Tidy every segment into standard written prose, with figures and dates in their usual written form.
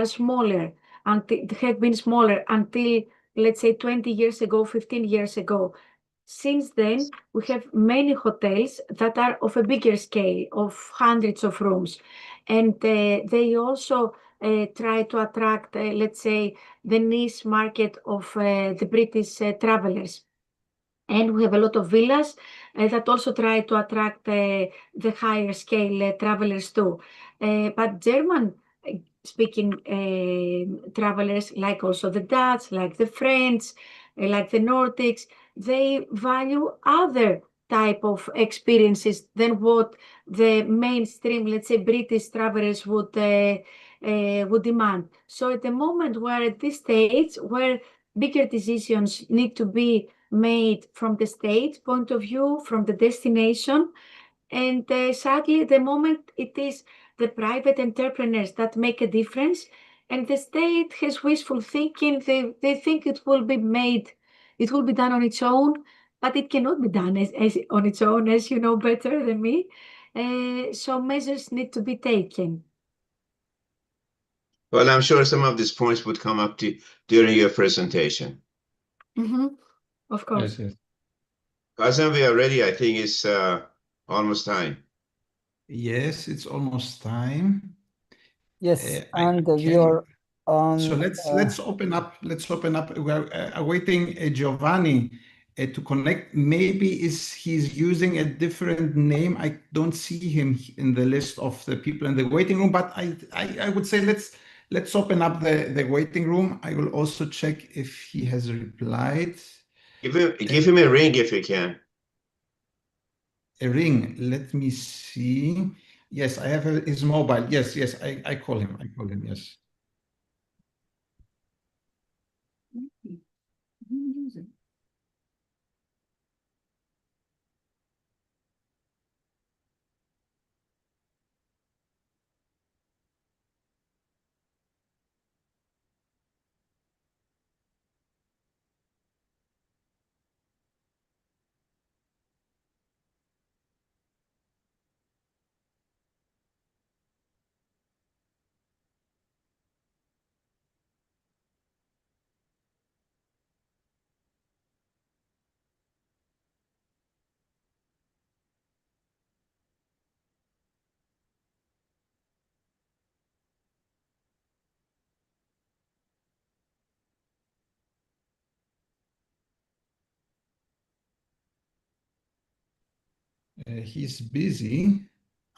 smaller, until have been smaller until, let's say, 20 years ago, 15 years ago. Since then, we have many hotels that are of a bigger scale, of hundreds of rooms. And they also try to attract, let's say, the niche market of the British travelers. And we have a lot of villas that also try to attract the higher scale travelers too. But German speaking travelers, like also the Dutch, like the French, like the Nordics, they value other type of experiences than what the mainstream, let's say, British travelers would demand. So at the moment we're at this stage where bigger decisions need to be made from the state point of view, from the destination. And sadly, at the moment, it is the private entrepreneurs that make a difference. And the state has wishful thinking. They think it will be made, it will be done on its own, but it cannot be done as on its own, as you know better than me. So measures need to be taken. Well, I'm sure some of these points would come up during your presentation. Of course. Yes. Kazan, we are ready. I think it's almost time. Yes, it's almost time. Yes, and we are on. So let's open up. Let's open up. We're awaiting Giovanni to connect. Maybe he's using a different name. I don't see him in the list of the people in the waiting room. But I would say let's open up the waiting room. I will also check if he has replied. Give him a ring if you can. A ring. Let me see. Yes, I have his mobile. Yes, I call him. Yes. He's busy.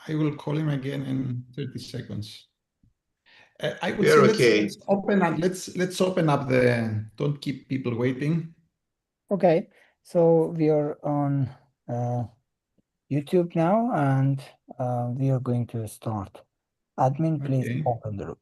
I will call him again in 30 seconds. I would say okay. let's open up. Let's open up the. Don't keep people waiting. Okay, so we are on YouTube now, and we are going to start. Admin, please open the room.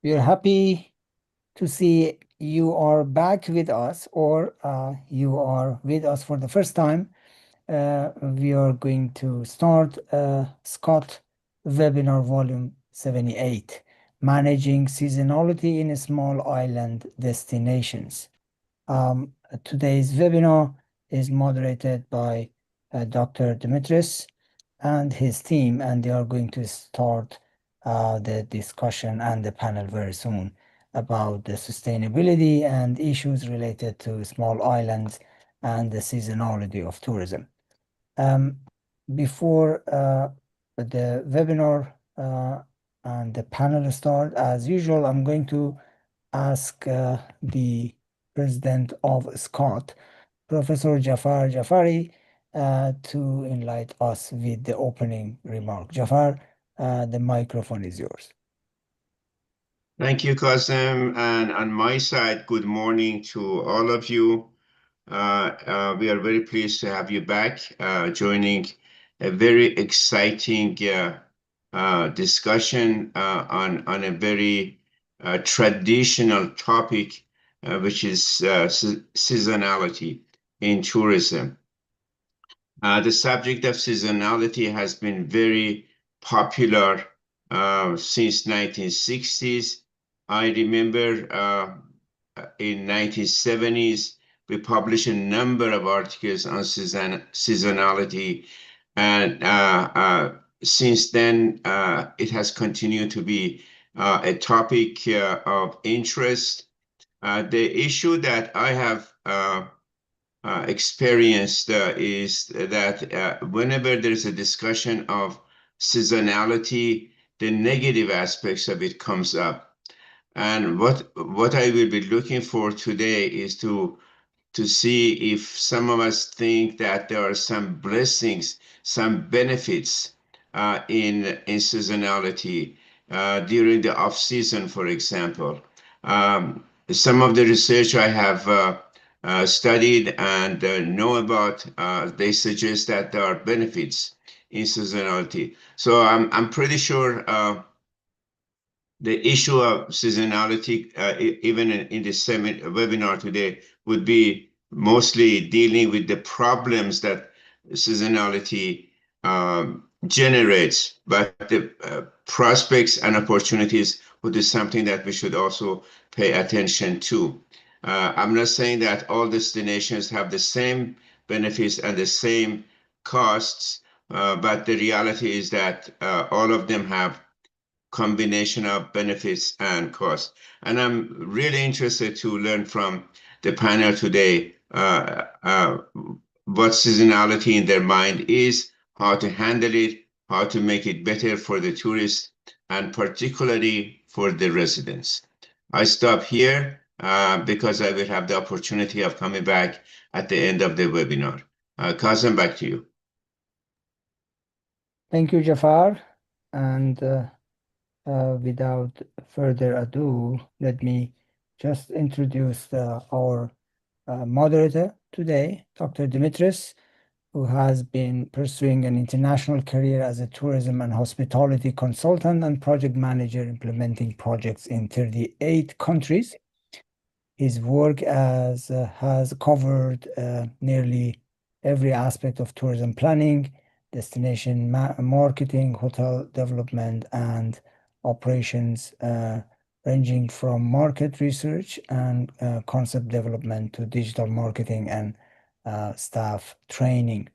We are happy to see you are back with us, or you are with us for the first time. We are going to start Scott webinar volume 78, Managing Seasonality in Small Island Destinations. Today's webinar is moderated by Dr. Dimitris and his team, and they are going to start the discussion and the panel very soon about the sustainability and issues related to small islands and the seasonality of tourism. Before the webinar and the panel start, as usual, I'm going to ask the president of SCOT, Professor Jafar Jafari, to enlighten us with the opening remark. Jafar, the microphone is yours. Thank you, Qasim. And on my side, good morning to all of you. We are very pleased to have you back, joining a very exciting discussion on a very traditional topic, which is seasonality in tourism. The subject of seasonality has been very popular since 1960s. I remember in 1970s, we published a number of articles on seasonality, and since then, it has continued to be a topic of interest. The issue that I have experienced is that whenever there's a discussion of seasonality, the negative aspects of it comes up. And what I will be looking for today is to see if some of us think that there are some blessings, some benefits in seasonality during the off season, for example. Some of the research I have studied and know about, they suggest that there are benefits in seasonality. So I'm pretty sure the issue of seasonality, even in this webinar today, would be mostly dealing with the problems that seasonality generates, but the prospects and opportunities would be something that we should also pay attention to. I'm not saying that all destinations have the same benefits and the same costs, but the reality is that all of them have combination of benefits and costs. And I'm really interested to learn from the panel today what seasonality in their mind is, how to handle it, how to make it better for the tourists, and particularly for the residents. I stop here because I will have the opportunity of coming back at the end of the webinar. Kazem, back to you. Thank you, Jafar. And without further ado, let me just introduce our moderator today, Dr. Dimitris, who has been pursuing an international career as a tourism and hospitality consultant and project manager implementing projects in 38 countries. His work has covered nearly every aspect of tourism planning, destination marketing, hotel development, and operations, ranging from market research and concept development to digital marketing and staff training.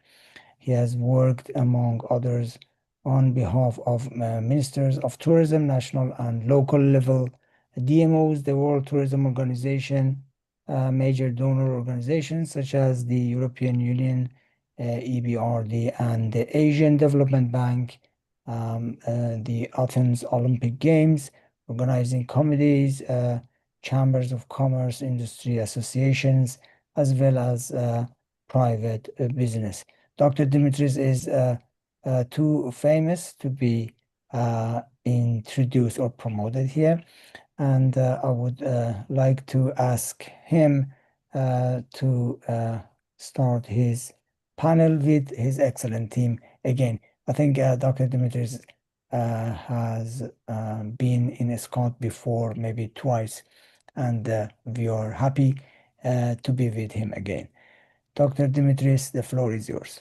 He has worked, among others, on behalf of ministers of tourism, national and local level, DMOs, the World Tourism Organization, major donor organizations such as the European Union, EBRD, and the Asian Development Bank, the Athens Olympic Games, organizing committees, chambers of commerce, industry associations, as well as private business. Dr. Dimitris is too famous to be introduced or promoted here, and I would like to ask him to start his panel with his excellent team. Again, I think Dr. Dimitris has been in Scott before, maybe twice, and we are happy to be with him again. Dr. Dimitris, the floor is yours.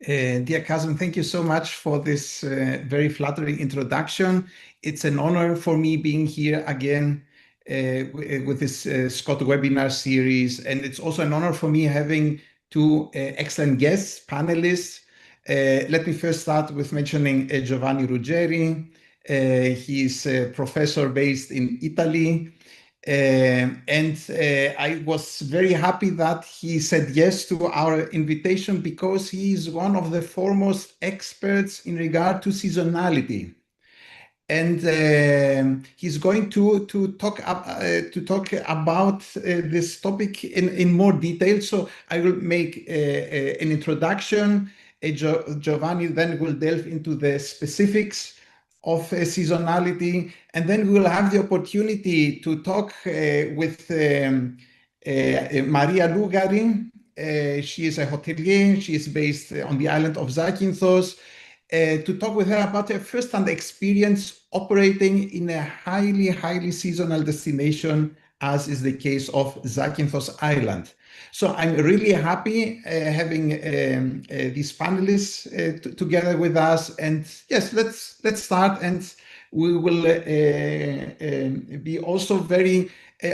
Dear cousin, thank you so much for this very flattering introduction. It's an honor for me being here again with this Scott webinar series. And it's also an honor for me having two excellent guests, panelists. Let me first start with mentioning Giovanni Ruggeri. He's a professor based in Italy. I was very happy that he said yes to our invitation because he is one of the foremost experts in regard to seasonality. And he's going to talk about this topic in more detail. So I will make an introduction. Giovanni then will delve into the specifics of seasonality, and then we will have the opportunity to talk with Maria Lugari. She is a hotelier. She is based on the island of Zakynthos. To talk with her about her first-hand experience operating in a highly seasonal destination, as is the case of Zakynthos Island. So I'm really happy having these panelists together with us. And yes, let's start. And we will be also very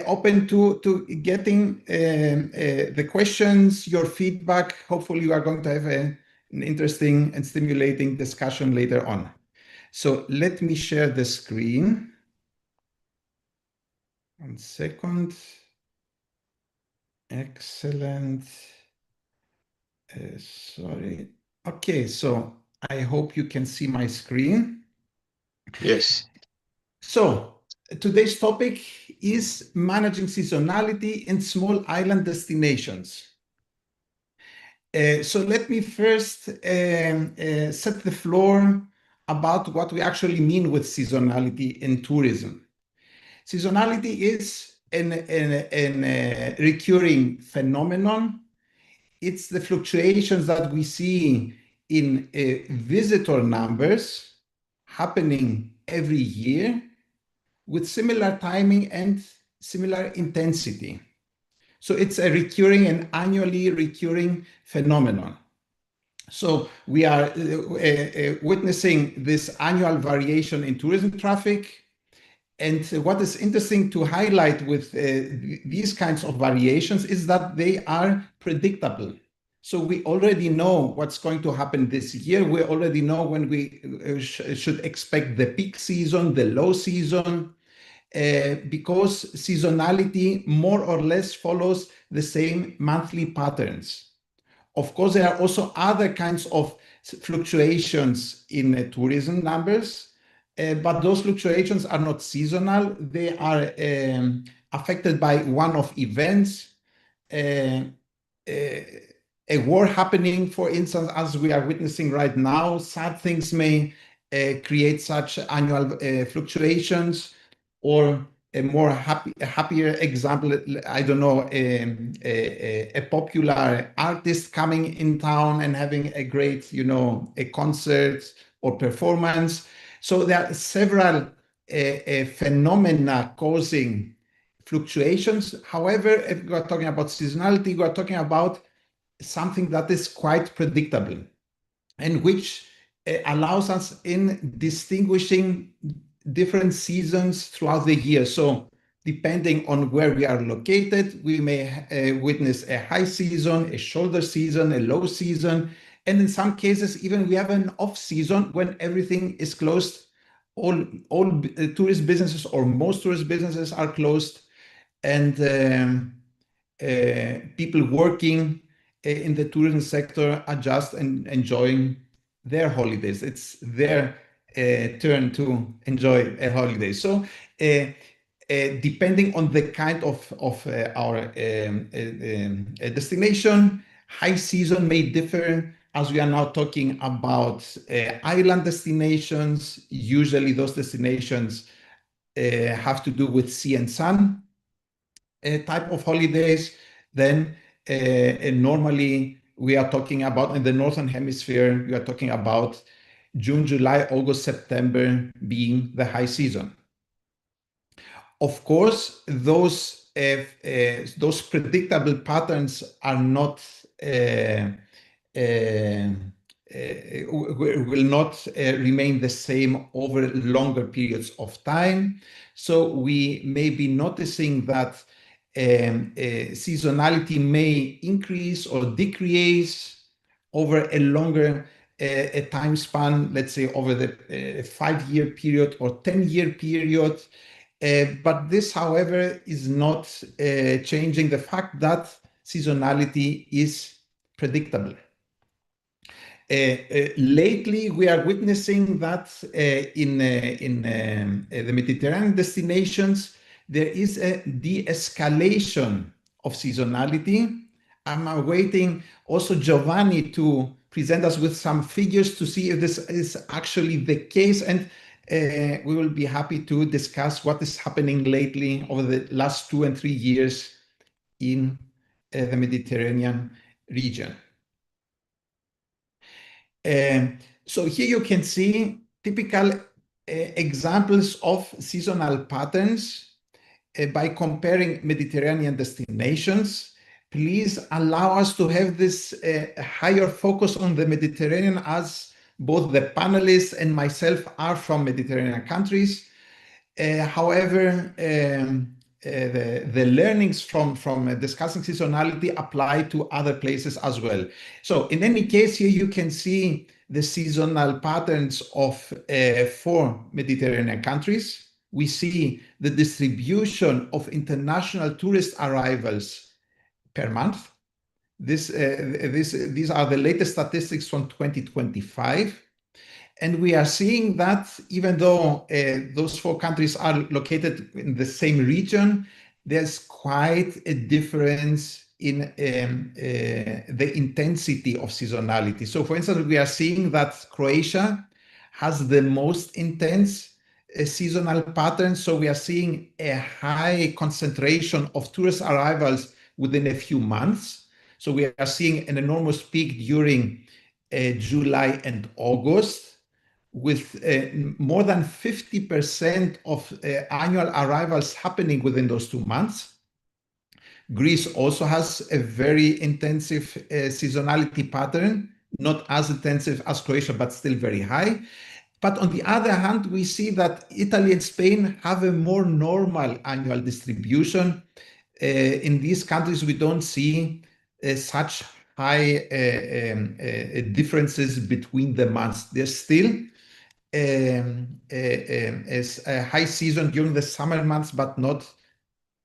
open to getting the questions, your feedback. Hopefully, you are going to have an interesting and stimulating discussion later on. So let me share the screen. 1 second. Excellent. Sorry. Okay, so I hope you can see my screen. Yes. So today's topic is managing seasonality in small island destinations. So let me first set the floor about what we actually mean with seasonality in tourism. Seasonality is a recurring phenomenon. It's the fluctuations that we see in visitor numbers happening every year with similar timing and similar intensity. So it's a recurring and annually recurring phenomenon. So we are witnessing this annual variation in tourism traffic. And what is interesting to highlight with these kinds of variations is that they are predictable. So we already know what's going to happen this year. We already know when we should expect the peak season, the low season, because seasonality more or less follows the same monthly patterns. Of course, there are also other kinds of fluctuations in tourism numbers, but those fluctuations are not seasonal. They are affected by one-off events. A war happening, for instance, as we are witnessing right now, sad things may create such annual fluctuations, or a more happier example, I don't know, a popular artist coming in town and having a great, a concert or performance. So there are several phenomena causing fluctuations. However, if we are talking about seasonality, we are talking about something that is quite predictable and which allows us in distinguishing different seasons throughout the year. So depending on where we are located, we may witness a high season, a shoulder season, a low season, and in some cases even we have an off season when everything is closed. All tourist businesses or most tourist businesses are closed, and people working in the tourism sector are just enjoying their holidays. It's their turn to enjoy a holiday. So depending on the kind of our destination, high season may differ, as we are now talking about island destinations. Usually those destinations have to do with sea and sun type of holidays. Then normally we are talking about, in the Northern Hemisphere, we are talking about June, July, August, September being the high season. Of course, those predictable patterns are not will not remain the same over longer periods of time. So we may be noticing that seasonality may increase or decrease over a longer a time span, let's say over the 5-year period or 10-year period. But this, however, is not changing the fact that seasonality is predictable. Lately, we are witnessing that in the Mediterranean destinations, there is a de-escalation of seasonality. I'm awaiting also Giovanni to present us with some figures to see if this is actually the case. And we will be happy to discuss what is happening lately over the last 2 and 3 years in the Mediterranean region. So here you can see typical examples of seasonal patterns by comparing Mediterranean destinations. Please allow us to have this higher focus on the Mediterranean, as both the panelists and myself are from Mediterranean countries. However, the learnings from discussing seasonality apply to other places as well. So in any case, here you can see the seasonal patterns of 4 Mediterranean countries. We see the distribution of international tourist arrivals per month. These are the latest statistics from 2025. And we are seeing that even though those 4 countries are located in the same region, there's quite a difference in the intensity of seasonality. So for instance, we are seeing that Croatia has the most intense seasonal pattern. So we are seeing a high concentration of tourist arrivals within a few months. So we are seeing an enormous peak during July and August, with more than 50% of annual arrivals happening within those 2 months. Greece also has a very intensive seasonality pattern, not as intensive as Croatia, but still very high. But on the other hand, we see that Italy and Spain have a more normal annual distribution. In these countries, we don't see such high differences between the months. There's still a high season during the summer months, but not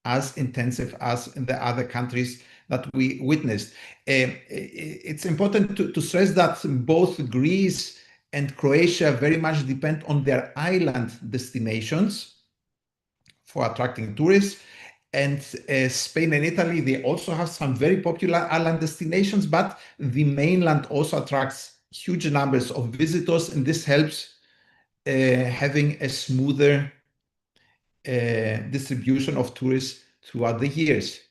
as intensive as in the other countries that we witnessed. It's important to stress that both Greece and Croatia very much depend on their island destinations for attracting tourists. And Spain and Italy, they also have some very popular island destinations, but the mainland also attracts huge numbers of visitors, and this helps having a smoother distribution of tourists throughout the years.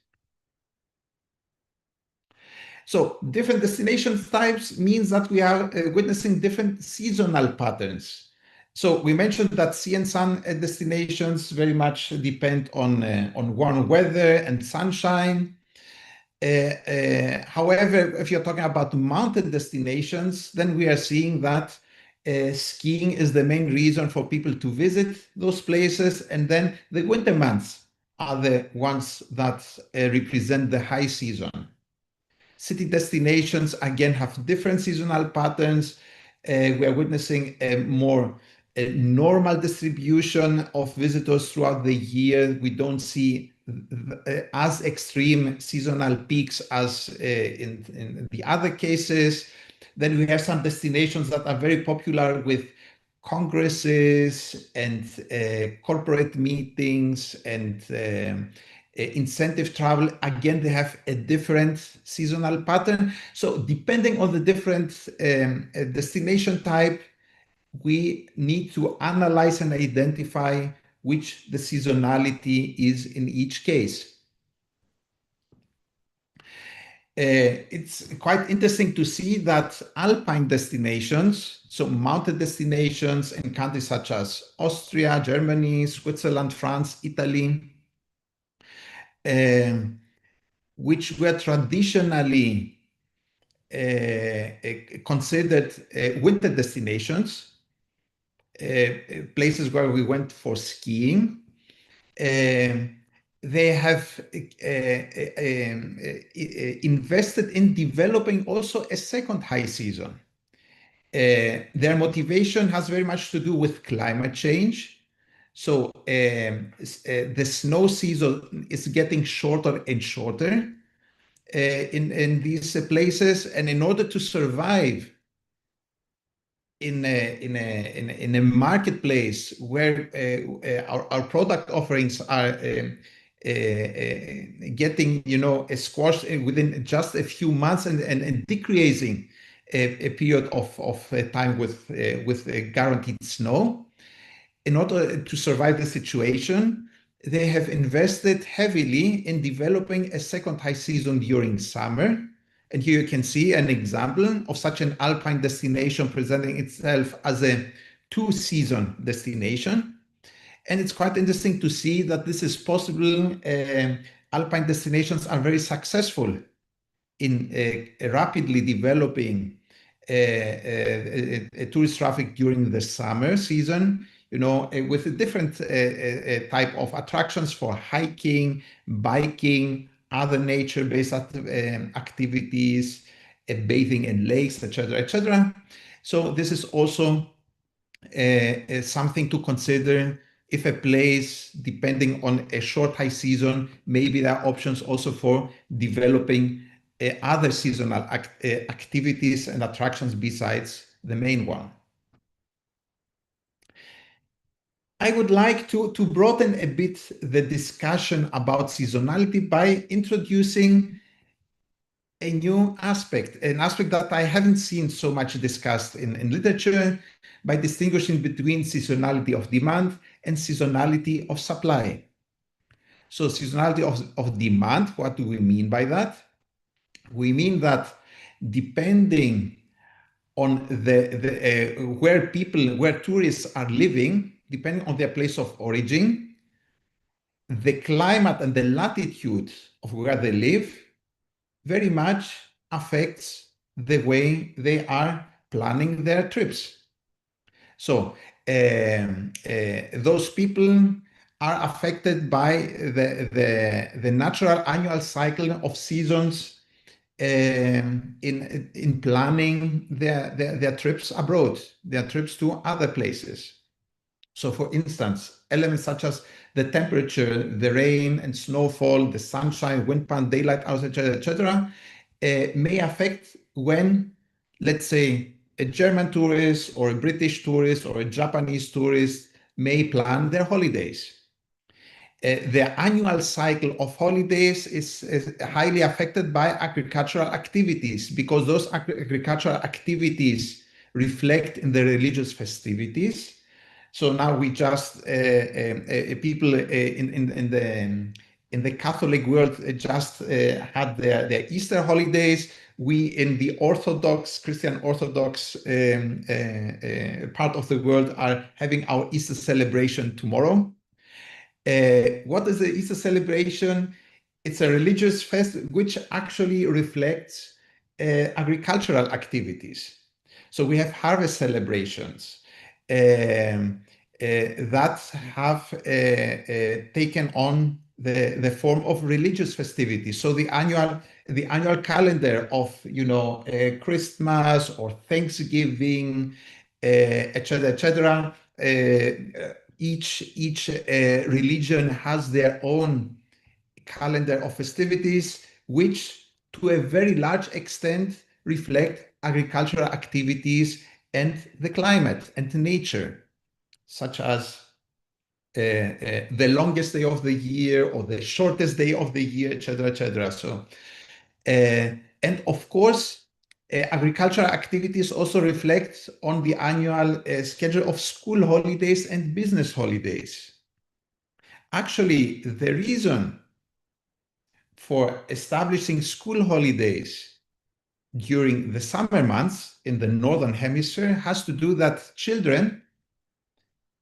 So different destination types means that we are witnessing different seasonal patterns. So we mentioned that sea and sun destinations very much depend on warm weather and sunshine. However, if you're talking about mountain destinations, then we are seeing that skiing is the main reason for people to visit those places. And then the winter months are the ones that represent the high season. City destinations, again, have different seasonal patterns. We are witnessing a more normal distribution of visitors throughout the year. We don't see as extreme seasonal peaks as in the other cases. Then we have some destinations that are very popular with congresses and corporate meetings and incentive travel. Again, they have a different seasonal pattern. So depending on the different destination type, we need to analyze and identify which the seasonality is in each case. It's quite interesting to see that alpine destinations, so mountain destinations in countries such as Austria, Germany, Switzerland, France, Italy, which were traditionally considered winter destinations, places where we went for skiing. They have invested in developing also a second high season. Their motivation has very much to do with climate change. So the snow season is getting shorter and shorter in these places, and in order to survive in a marketplace where our product offerings are getting squashed within just a few months and decreasing a period of time with guaranteed snow, in order to survive the situation, they have invested heavily in developing a second high season during summer. And here you can see an example of such an alpine destination presenting itself as a two-season destination. And it's quite interesting to see that this is possible. Alpine destinations are very successful in rapidly developing tourist traffic during the summer season, with a different type of attractions for hiking, biking, other nature-based activities, bathing in lakes, etc., etc. So this is also something to consider. If a place, depending on a short high season, maybe there are options also for developing other seasonal activities and attractions besides the main one. I would like to broaden a bit the discussion about seasonality by introducing a new aspect, an aspect that I haven't seen so much discussed in literature, by distinguishing between seasonality of demand and seasonality of supply. So seasonality of demand, what do we mean by that? We mean that depending on where tourists are living, depending on their place of origin, the climate and the latitude of where they live very much affects the way they are planning their trips. So those people are affected by the natural annual cycle of seasons in planning their trips abroad, their trips to other places. So for instance, elements such as the temperature, the rain and snowfall, the sunshine, wind pattern, daylight hours, etc., may affect when, let's say, a German tourist or a British tourist or a Japanese tourist may plan their holidays. The annual cycle of holidays is highly affected by agricultural activities, because those agricultural activities reflect in the religious festivities. So now we just people in the Catholic world just had their Easter holidays. We in the Christian Orthodox part of the world are having our Easter celebration tomorrow. What is the Easter celebration? It's a religious fest which actually reflects agricultural activities. So we have harvest celebrations that have taken on the form of religious festivities. So the annual calendar of Christmas or Thanksgiving, etc., etc. Each religion has their own calendar of festivities, which to a very large extent reflect agricultural activities and the climate and nature, such as the longest day of the year or the shortest day of the year, etc., etc. So, and of course, agricultural activities also reflect on the annual schedule of school holidays and business holidays. Actually, the reason for establishing school holidays during the summer months in the Northern Hemisphere has to do that children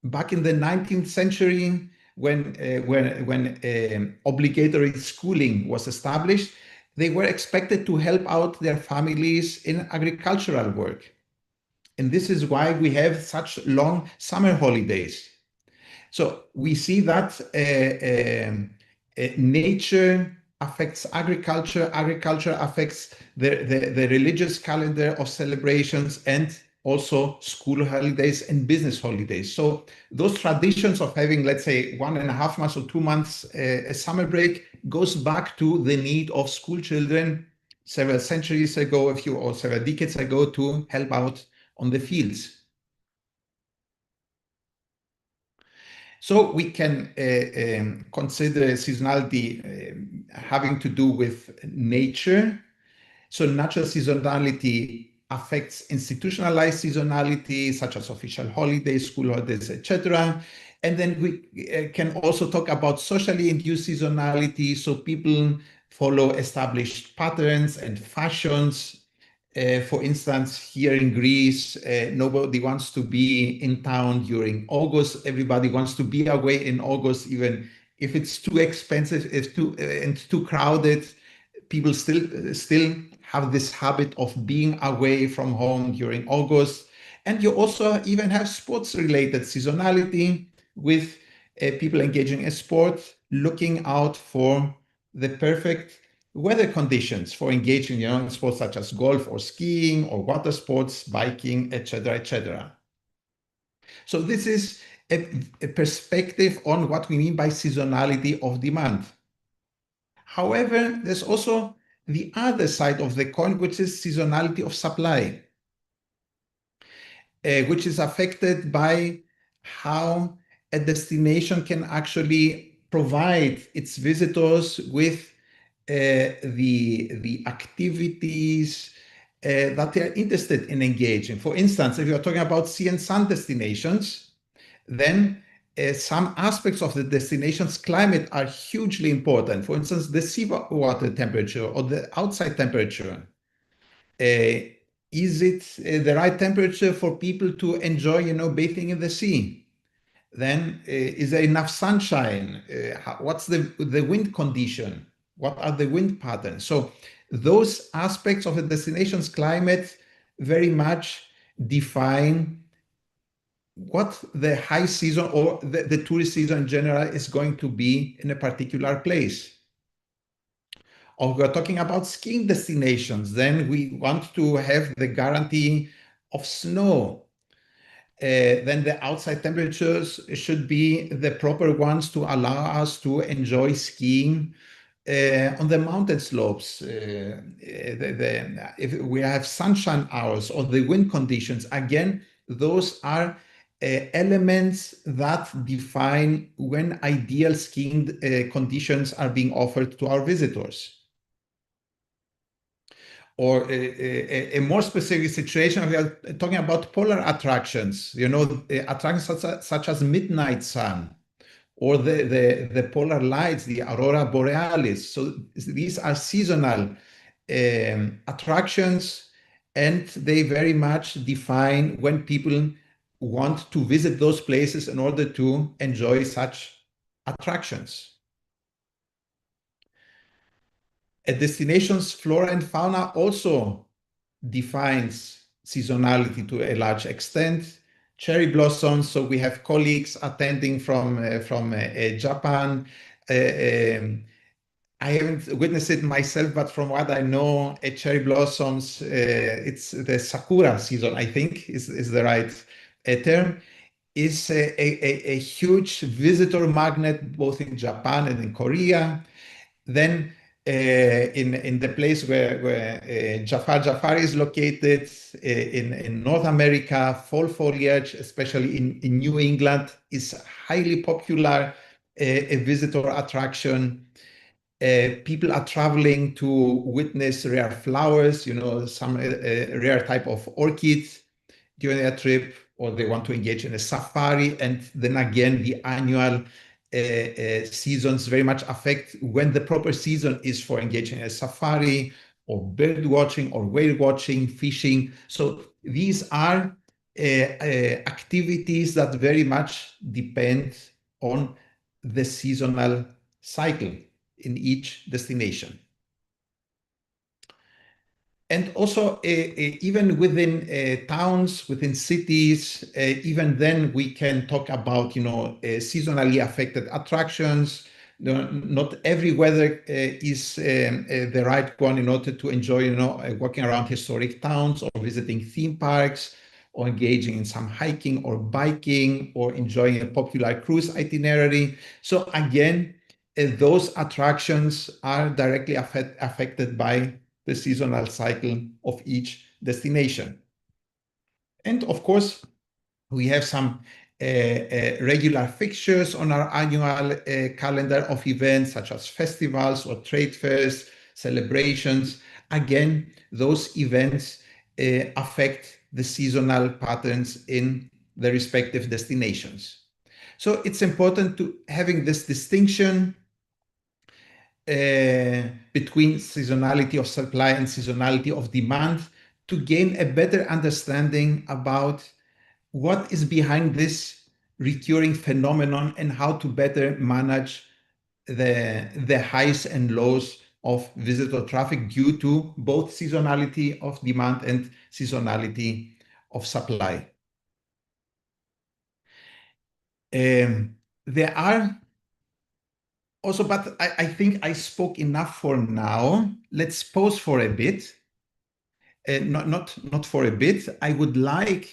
back in the 19th century, when obligatory schooling was established, they were expected to help out their families in agricultural work. And this is why we have such long summer holidays. So we see that nature affects agriculture, agriculture affects the religious calendar of celebrations, and also school holidays and business holidays. So those traditions of having, let's say, 1.5 months or 2 months a summer break goes back to the need of school children several centuries ago, or several decades ago, to help out on the fields. So we can consider seasonality having to do with nature. So natural seasonality affects institutionalized seasonality, such as official holidays, school holidays, etc. And then we can also talk about socially induced seasonality. So people follow established patterns and fashions. For instance, here in Greece, nobody wants to be in town during August. Everybody wants to be away in August, even if it's too expensive, and too crowded. People still have this habit of being away from home during August. And you also even have sports-related seasonality with people engaging in sport, looking out for the perfect weather conditions for engaging in sports such as golf or skiing or water sports, biking, etc., etc. So this is a perspective on what we mean by seasonality of demand. However, there's also the other side of the coin, which is seasonality of supply, which is affected by how a destination can actually provide its visitors with the activities that they are interested in engaging. For instance, if you're talking about sea and sun destinations, then some aspects of the destination's climate are hugely important. For instance, the seawater temperature or the outside temperature. Is it the right temperature for people to enjoy, bathing in the sea? Then is there enough sunshine? What's the wind condition? What are the wind patterns? So those aspects of a destination's climate very much define what the high season or the tourist season in general is going to be in a particular place. Or we're talking about skiing destinations, then we want to have the guarantee of snow. Then the outside temperatures should be the proper ones to allow us to enjoy skiing on the mountain slopes. If we have sunshine hours or the wind conditions, again, those are elements that define when ideal skiing conditions are being offered to our visitors. Or a more specific situation, we are talking about polar attractions, attractions such as midnight sun or the polar lights, the aurora borealis. So these are seasonal attractions, and they very much define when people want to visit those places in order to enjoy such attractions. A destination's flora and fauna also defines seasonality to a large extent. Cherry blossoms, so we have colleagues attending from Japan. I haven't witnessed it myself, but from what I know, cherry blossoms, it's the sakura season, I think is the right term, is a huge visitor magnet both in Japan and in Korea. Then in the place where Jafar is located in North America, fall foliage, especially in New England, is highly popular, a visitor attraction. People are traveling to witness rare flowers, some rare type of orchids during their trip, or they want to engage in a safari. And then again, the annual seasons very much affect when the proper season is for engaging in a safari or bird watching or whale watching, fishing. So these are activities that very much depend on the seasonal cycle in each destination. And also, even within towns, within cities, even then we can talk about, seasonally affected attractions. Not every weather is the right one in order to enjoy, walking around historic towns or visiting theme parks or engaging in some hiking or biking or enjoying a popular cruise itinerary. So again, those attractions are directly affected by the seasonal cycle of each destination. And of course, we have some regular fixtures on our annual calendar of events, such as festivals or trade fairs, celebrations. Again, those events affect the seasonal patterns in the respective destinations. So it's important to having this distinction between seasonality of supply and seasonality of demand to gain a better understanding about what is behind this recurring phenomenon and how to better manage the highs and lows of visitor traffic due to both seasonality of demand and seasonality of supply. There are also, but I think I spoke enough for now. Let's pause for a bit. Not for a bit. I would like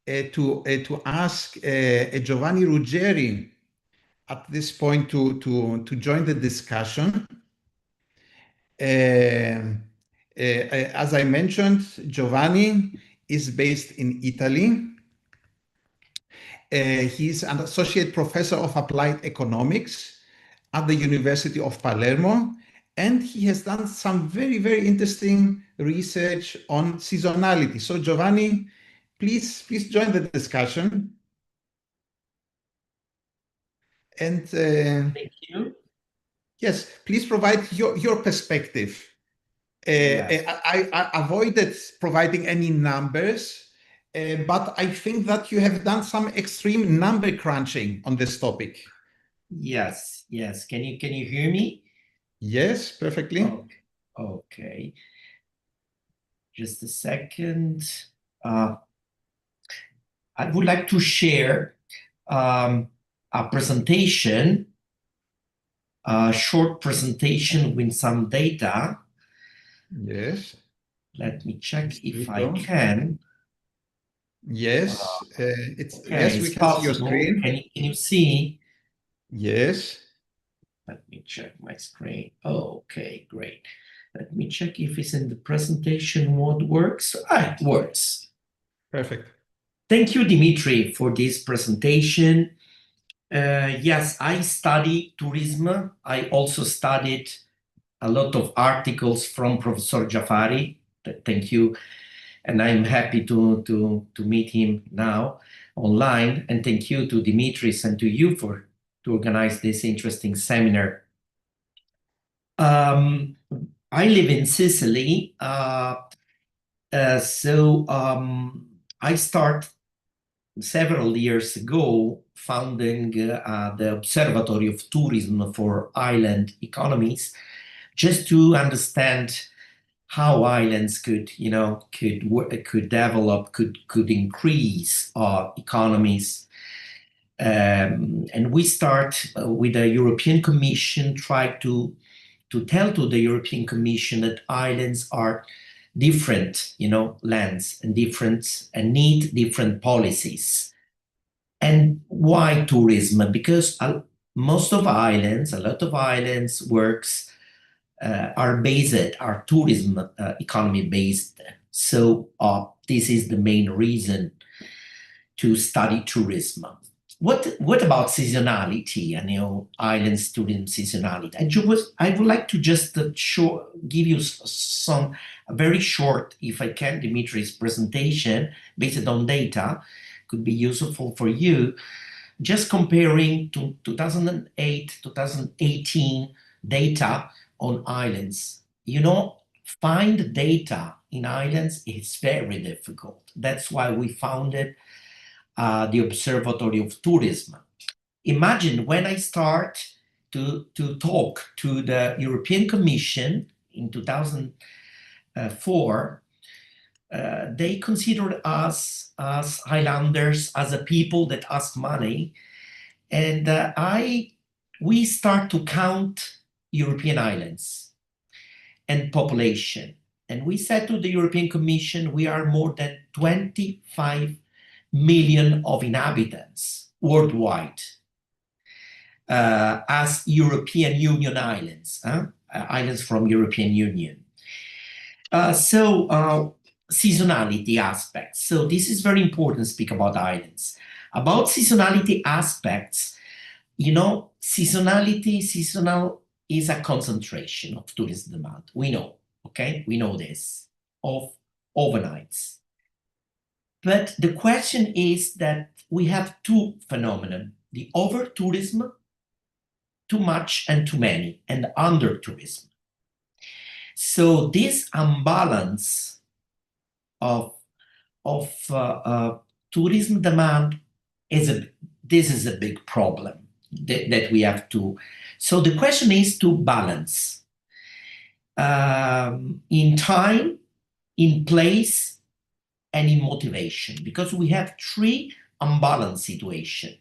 to ask Giovanni Ruggeri at this point to join the discussion. As I mentioned, Giovanni is based in Italy. He's an associate professor of applied economics at the University of Palermo, and he has done some very, very interesting research on seasonality. So Giovanni, please join the discussion. And thank you. Yes, please provide your perspective. Yes. I avoided providing any numbers, but I think that you have done some extreme number crunching on this topic. Yes. Can you hear me? Yes, perfectly. Okay. Just a second. I would like to share a presentation, a short presentation with some data. Yes. Let me check if I Go. can. Yes, it's Okay, yes, we it's can see your possible. screen. Can you see? Yes. Let me check my screen. Okay, great. Let me check if it's in the presentation mode works. It works. Perfect. Thank you, Dimitri, for this presentation. Yes, I study tourism. I also studied a lot of articles from Professor Jafari. Thank you. And I'm happy to meet him now online. And thank you to Dimitris and to you to organize this interesting seminar. I live in Sicily. So I start several years ago founding the Observatory of Tourism for Island Economies, just to understand how islands could develop, could increase economies. And we start with the European Commission, try to tell to the European Commission that islands are different, lands and different and need different policies. And why tourism? Because a lot of islands works are tourism economy based. So this is the main reason to study tourism. What about seasonality and islands tourism seasonality? I would like to just give you some very short, if I can, Dimitri's presentation based on data, could be useful for you. Just comparing to 2008, 2018 data on islands. Find data in islands is very difficult. That's why we founded the Observatory of Tourism. Imagine when I start to talk to the European Commission in 2004, they considered us as islanders, as a people that ask money. And we start to count European islands and population. And we said to the European Commission, we are more than 25 million of inhabitants worldwide as European Union islands, islands from European Union. Seasonality aspects. So this is very important to speak about islands. About seasonality aspects, seasonal is a concentration of tourism demand. We know, okay? We know this, of overnights. But the question is that we have two phenomena: the over-tourism, too much and too many, and under-tourism. So this imbalance of tourism demand this is a big problem that we have to. So the question is to balance in time, in place, and in motivation, because we have three unbalanced situations: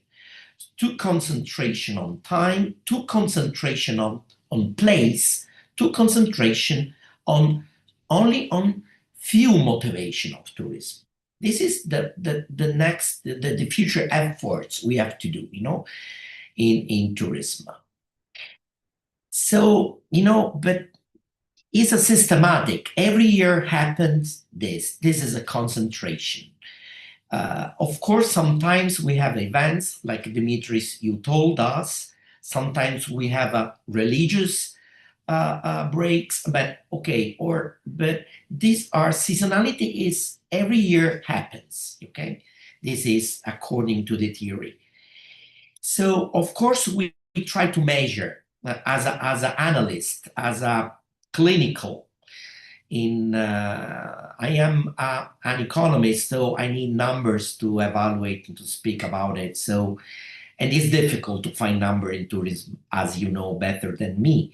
too concentration on time, too concentration on place, too concentration on only on few motivation of tourism. This is the future efforts we have to do, in tourism. So, but it's a systematic. Every year happens this. This is a concentration. Of course, sometimes we have events like Dimitris, you told us. Sometimes we have a religious breaks, but these are seasonality is every year happens. Okay, this is according to the theory. So of course we try to measure as an analyst, as a clinical. I am an economist, so I need numbers to evaluate and to speak about it. So, and it's difficult to find number in tourism, as you know better than me.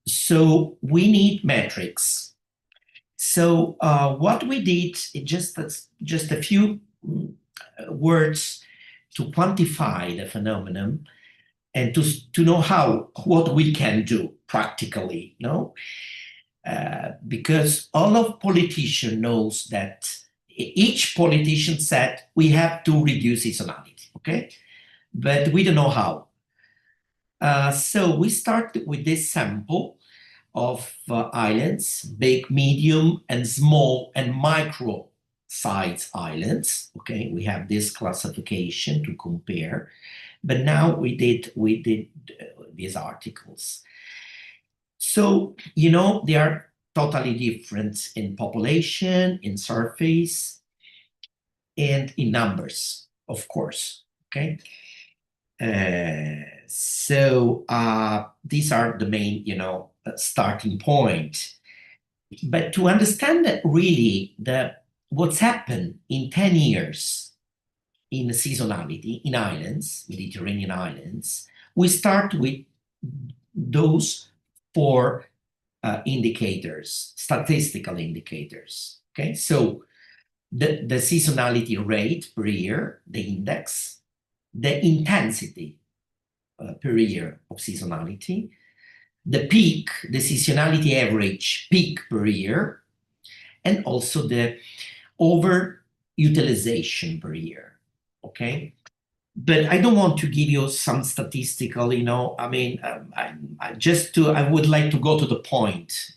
So we need metrics. So what we did is just a few words to quantify the phenomenon and to know what we can do practically, because all of politicians knows that each politician said we have to reduce seasonality, okay? But we don't know how. So we start with this sample of islands, big, medium, and small and micro size islands. Okay, we have this classification to compare, but now we did these articles. So they are totally different in population, in surface, and in numbers, of course. Okay. So these are the main, starting point. But to understand that really what's happened in 10 years in seasonality in islands, Mediterranean islands, we start with those four indicators, statistical indicators. Okay, so the seasonality rate per year, the index, the intensity per year of seasonality, the peak, the seasonality average peak per year, and also the over-utilization per year, okay? But I don't want to give you some statistical, I would like to go to the point,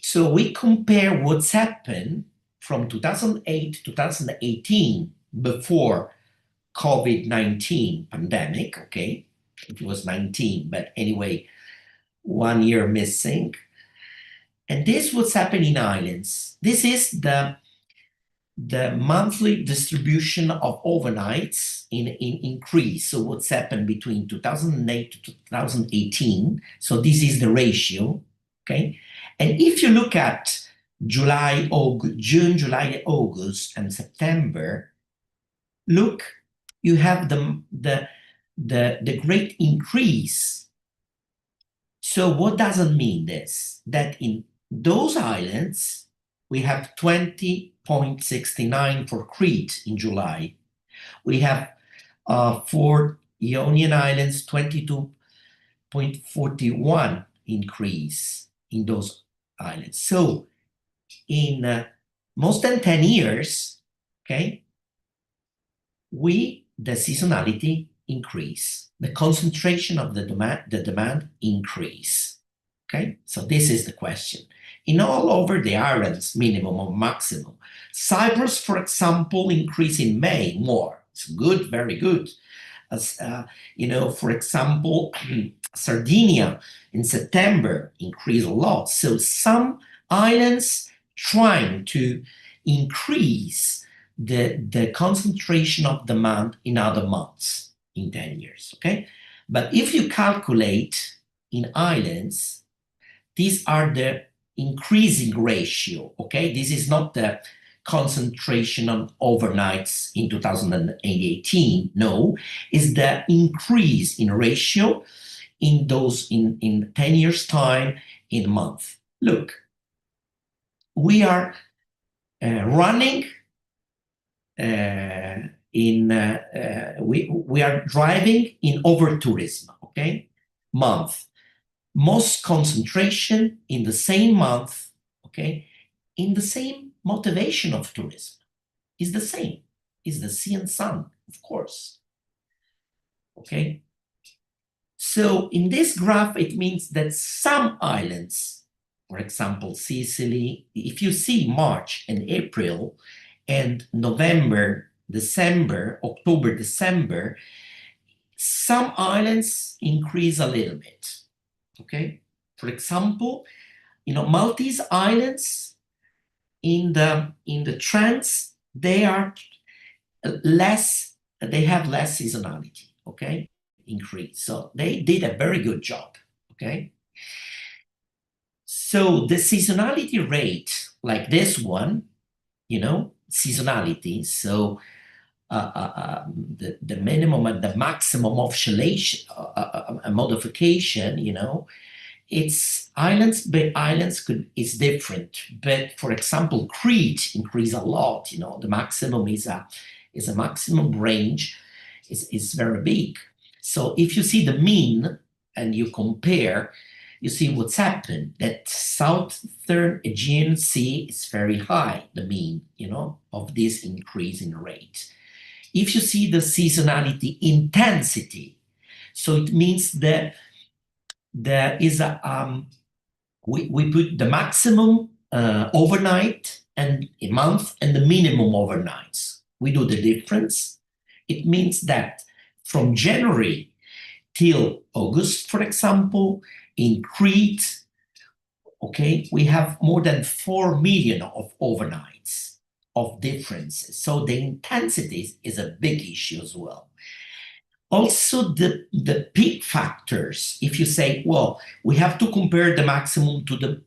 So we compare what's happened from 2008 to 2018 before COVID-19 pandemic, okay? It was 19, but anyway, 1 year missing. And this what's happening in islands. This is the monthly distribution of overnights in increase. So what's happened between 2008 to 2018. So this is the ratio, okay? And if you look at June, July, August, and September, look, you have the great increase. So what does it mean this? That in those islands, we have 20.69 for Crete in July. We have for Ionian Islands, 22.41 increase in those islands. So in most than 10 years, okay, the seasonality increase, the concentration of the demand increase. Okay, so this is the question. In all over the islands, minimum or maximum. Cyprus, for example, increase in May more. It's good, very good. As for example, Sardinia in September increased a lot. So some islands trying to increase the concentration of demand in other months in 10 years, okay? But if you calculate in islands, these are the increasing ratio, okay? This is not the concentration on overnights in 2018, no, is the increase in ratio in those in 10 years time in a month. Look, we are running we are driving in over tourism, okay, month. Most concentration in the same month, okay, in the same motivation of tourism is the same, is the sea and sun, of course, okay. So in this graph, it means that some islands, for example, Sicily, if you see March and April and November, December, October, December, some islands increase a little bit, okay? For example, Maltese islands in the trends, they are less, they have less seasonality, okay? Increase. So they did a very good job, okay? So the seasonality rate, like this one, seasonality, so the minimum and the maximum oscillation, modification, it's islands, but islands is different. But for example, Crete increase a lot, the maximum is a maximum range, is very big. So if you see the mean and you compare, you see what's happened, that Southern Aegean Sea is very high, the mean, of this increase in rate. If you see the seasonality intensity, so it means that there is we put the maximum overnight and a month and the minimum overnights. We do the difference. It means that from January till August, for example, in Crete, okay, we have more than 4 million of overnights of differences. So the intensity is a big issue as well. Also, the peak factors, if you say, well, we have to compare the maximum to the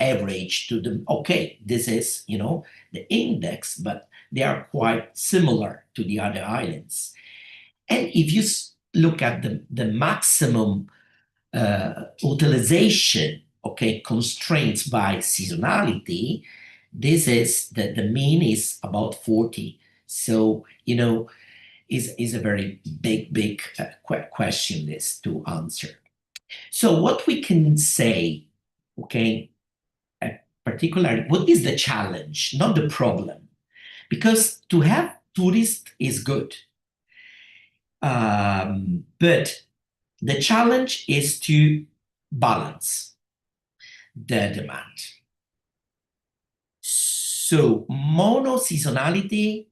average, okay, this is, the index, but they are quite similar to the other islands. And if you look at the maximum utilization, okay, constraints by seasonality, this is the mean is about 40. So, is a very big question this to answer. So what we can say, okay, particularly, what is the challenge, not the problem? Because to have tourists is good. But the challenge is to balance the demand. So mono-seasonality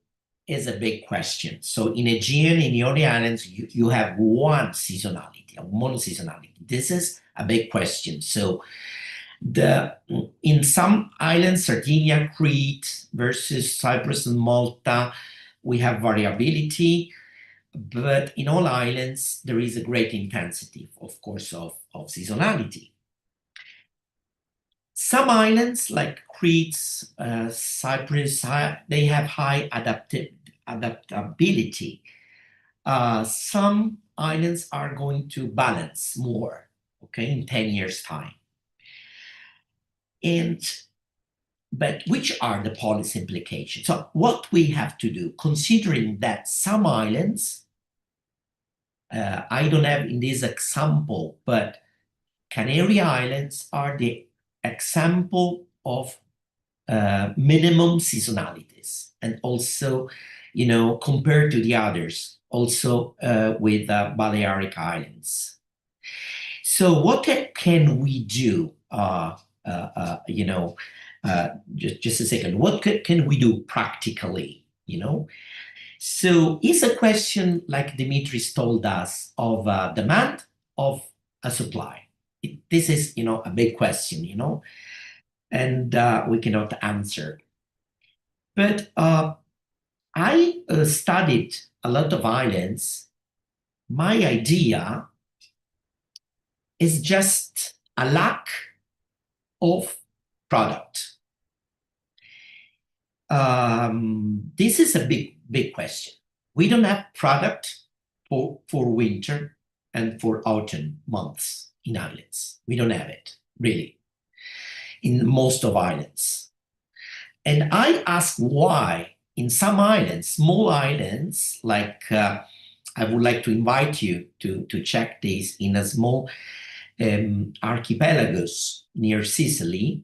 is a big question. So in Aegean, in Ionian Islands, you have one seasonality, a mono-seasonality. This is a big question. So in some islands, Sardinia, Crete versus Cyprus and Malta, we have variability. But in all islands, there is a great intensity, of course, of seasonality. Some islands, like Crete, Cyprus, they have high adaptability. Some islands are going to balance more, okay, in 10 years' time. But which are the policy implications? So what we have to do, considering that some islands, I don't have in this example, but Canary Islands are the example of minimum seasonalities, and also, compared to the others, also with Balearic Islands. So what can we do? Just a second. What can we do practically? So it's a question, like Dimitris told us, of demand, of a supply. This is, a big question, and we cannot answer. But I studied a lot of islands. My idea is just a lack of product. This is a big question. We don't have product for winter and for autumn months in islands. We don't have it, really, in most of islands. And I ask why in some islands, small islands, like I would like to invite you to check this, in a small archipelagos near Sicily,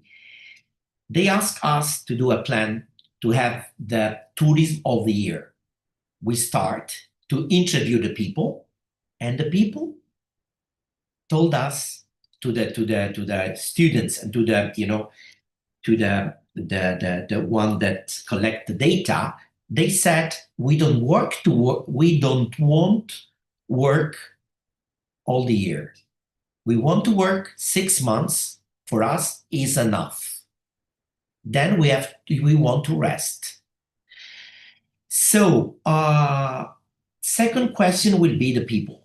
they ask us to do a plan to have the tourism of the year. We start to interview the people, and the people told us, to the students and to the, you know, to the one that collect the data, they said, we don't want work all the year. We want to work 6 months. For us is enough. Then we want to rest. So second question will be the people,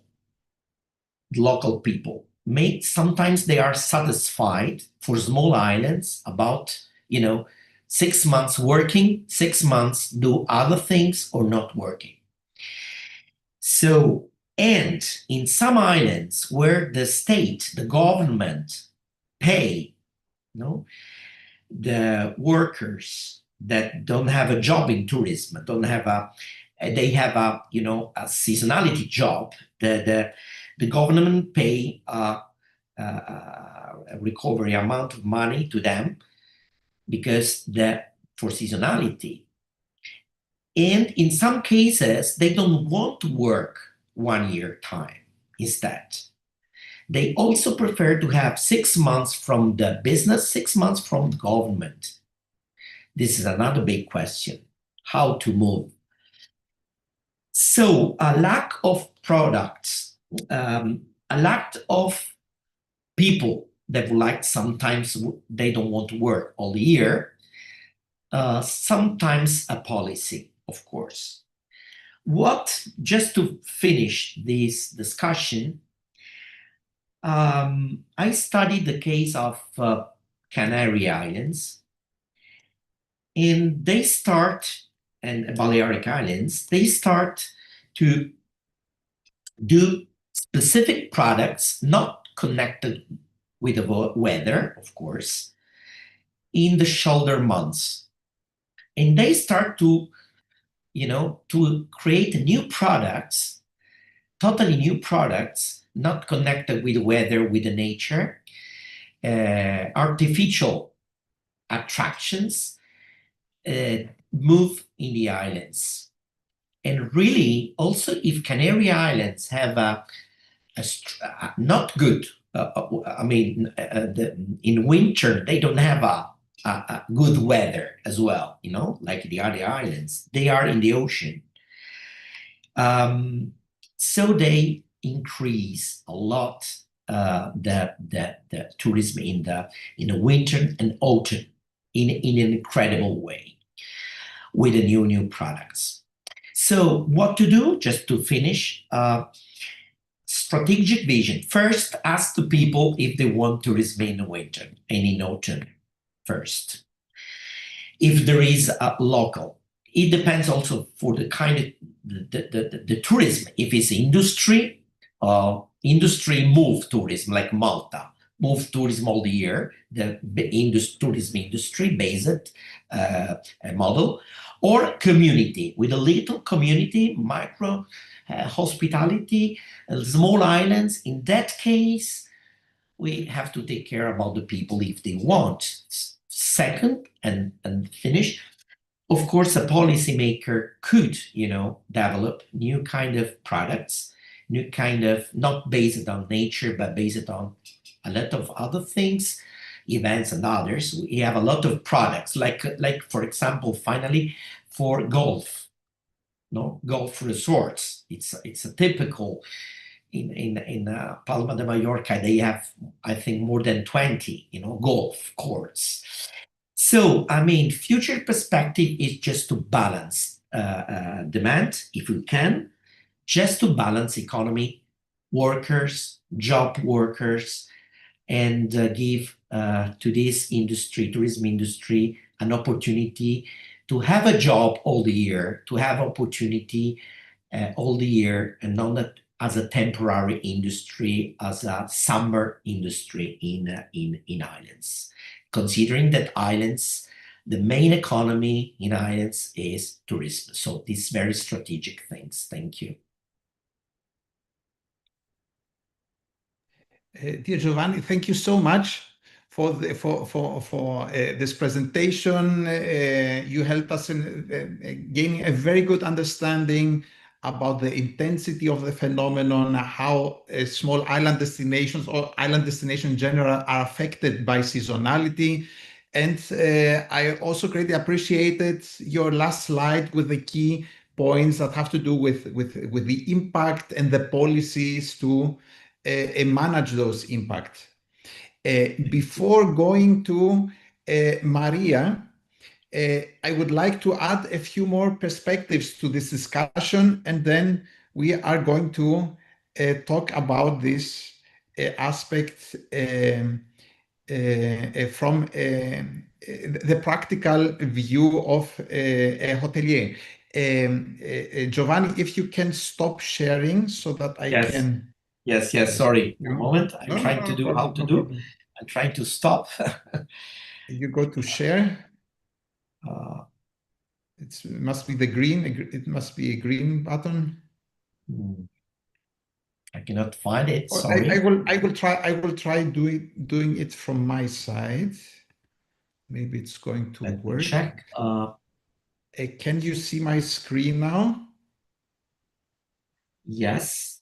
local people. Sometimes they are satisfied for small islands about, 6 months working, 6 months do other things or not working. So, and in some islands where the state, the government pay, the workers that don't have a job in tourism, they have a seasonality job, the government pay a recovery amount of money to them because for seasonality. And in some cases, they don't want to work 1 year time instead. They also prefer to have 6 months from the business, 6 months from the government. This is another big question, how to move. So a lack of products, a lack of people that would like, sometimes they don't want to work all year, sometimes a policy, of course. Just to finish this discussion, I studied the case of Canary Islands, and and Balearic Islands, they start to do specific products not connected with the weather, of course, in the shoulder months. And they start to create new products, totally new products, not connected with the weather, with the nature, artificial attractions, move in the islands. And really, also, if Canary Islands have not good, in winter, they don't have a good weather as well, like the other islands. They are in the ocean. So they increase a lot the tourism in the winter and autumn in an incredible way with the new products. So what to do, just to finish, strategic vision. First, ask the people if they want tourism in the winter and in autumn first. If there is a local, it depends also for the kind of the tourism. If it's industry move tourism, like Malta, move tourism all the year, the tourism industry based model, or community, with a little community, micro hospitality, small islands. In that case, we have to take care about the people if they want. Second, and finish, of course, a policymaker could, develop new kind of products, new kind of, not based on nature, but based on a lot of other things, events and others. We have a lot of products, like for example, finally, for golf resorts. It's a typical, in Palma de Mallorca, they have, I think, more than 20, golf courts. So, I mean, future perspective is just to balance demand, if we can, just to balance economy, workers, job workers, and give to this industry, tourism industry, an opportunity to have a job all the year, to have opportunity all the year, and not that as a temporary industry, as a summer industry in islands. Considering that islands, the main economy in islands is tourism. So these very strategic things. Thank you. Dear Giovanni, thank you so much for this presentation. You helped us in gaining a very good understanding about the intensity of the phenomenon, how small island destinations or island destinations in general are affected by seasonality. And I also greatly appreciated your last slide with the key points that have to do with the impact and the policies to manage those impacts. Before going to Maria, I would like to add a few more perspectives to this discussion, and then we are going to talk about this aspect from the practical view of a hotelier. Giovanni, if you can stop sharing so that I can. Yes, sorry. No. A moment. I'm trying to do how to do. I'm trying to stop. You go to share. It must be the green. It must be a green button. I cannot find it. Sorry. I will try doing it from my side. Maybe it's going to Let me work. check. Can you see my screen now? Yes.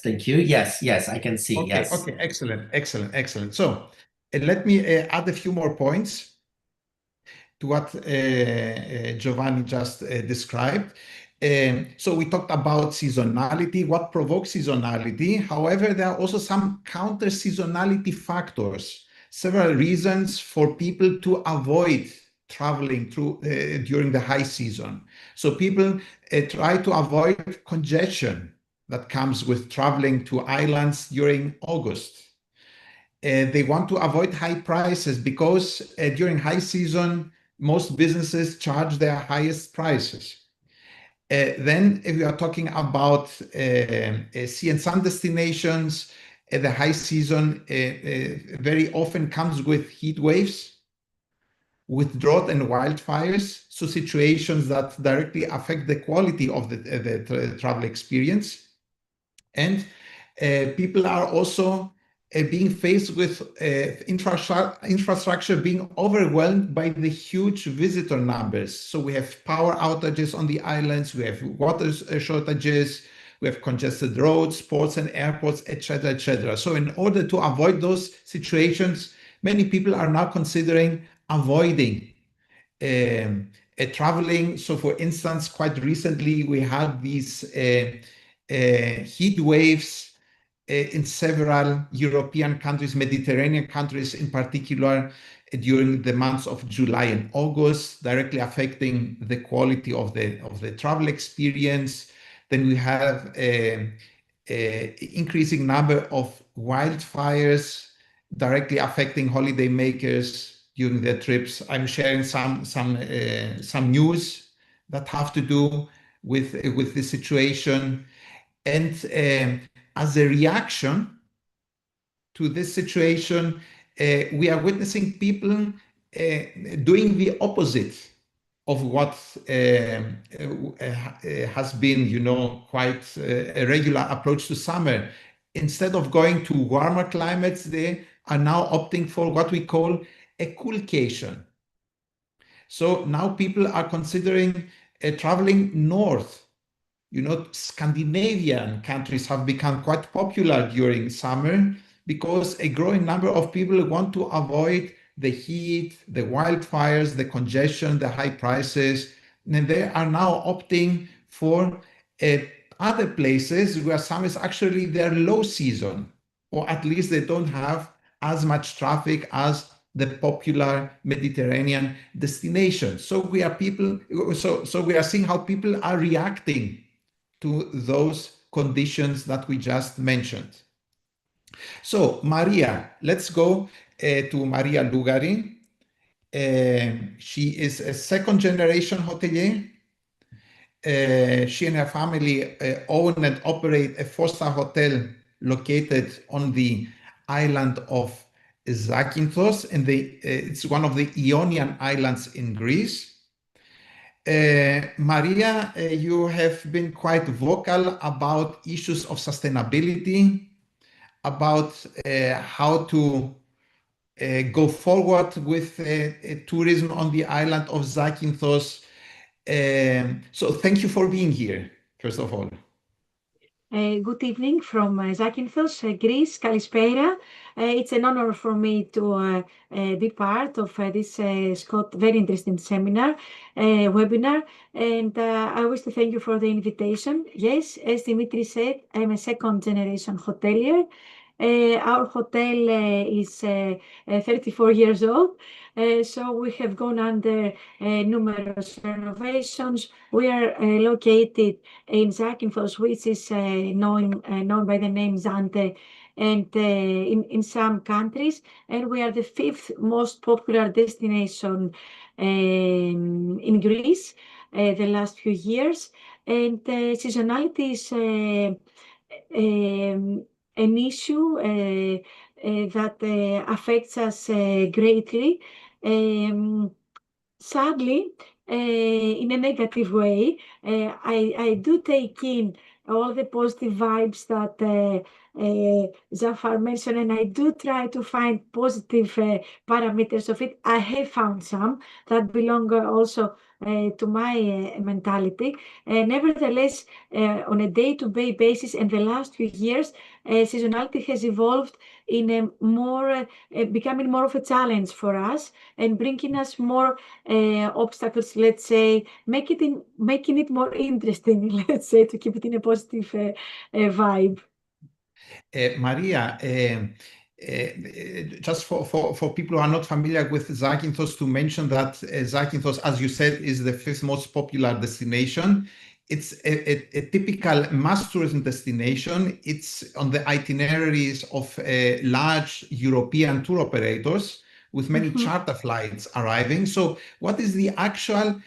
Thank you. Yes, I can see. Okay, yes. Okay, excellent. So let me add a few more points to what Giovanni just described. So we talked about seasonality, what provokes seasonality. However, there are also some counter seasonality factors, several reasons for people to avoid traveling during the high season. So people try to avoid congestion that comes with traveling to islands during August. They want to avoid high prices because during high season, most businesses charge their highest prices. Then if we are talking about sea and sun destinations, the high season very often comes with heat waves, with drought and wildfires, so situations that directly affect the quality of the travel experience. And people are also being faced with infrastructure being overwhelmed by the huge visitor numbers. So we have power outages on the islands, we have water shortages, we have congested roads, ports and airports, etc., etc. So in order to avoid those situations, many people are now considering avoiding traveling. So for instance, quite recently, we had these heat waves in several European countries, Mediterranean countries in particular, during the months of July and August, directly affecting the quality of the travel experience. Then we have an increasing number of wildfires directly affecting holidaymakers during their trips. I'm sharing some news that have to do with the situation. And as a reaction to this situation, we are witnessing people doing the opposite of what has been, quite a regular approach to summer. Instead of going to warmer climates, they are now opting for what we call a coolcation. So now people are considering traveling north. Scandinavian countries have become quite popular during summer because a growing number of people want to avoid the heat, the wildfires, the congestion, the high prices, and they are now opting for other places where some is actually their low season, or at least they don't have as much traffic as the popular Mediterranean destination. So we are seeing how people are reacting to those conditions that we just mentioned. So Maria, let's go to Maria Lugari. She is a second generation hotelier. She and her family own and operate a four-star hotel located on the island of Zakynthos, and it's one of the Ionian Islands in Greece. Maria, you have been quite vocal about issues of sustainability, about how to go forward with tourism on the island of Zakynthos. So thank you for being here, first of all. Good evening from Zakynthos, Greece. Kalispera. It's an honor for me to be part of this very interesting seminar, webinar, and I wish to thank you for the invitation. Yes, as Dimitri said, I'm a second generation hotelier. Our hotel is 34 years old, so we have gone under numerous renovations. We are located in Zakynthos, which is known by the name Zante, and in some countries, and we are the fifth most popular destination in Greece the last few years. And seasonality is an issue that affects us greatly. Sadly, in a negative way, I do take in all the positive vibes that Zafar mentioned, and I do try to find positive parameters of it. I have found some that belong also to my mentality. Nevertheless, on a day-to-day basis, in the last few years, seasonality has evolved in a more, becoming more of a challenge for us and bringing us more obstacles, let's say, making it more interesting, let's say, to keep it in a positive vibe. Maria, just for people who are not familiar with Zakynthos, to mention that Zakynthos, as you said, is the fifth most popular destination. It's a typical mass tourism destination. It's on the itineraries of large European tour operators with many charter flights arriving. So what is the actual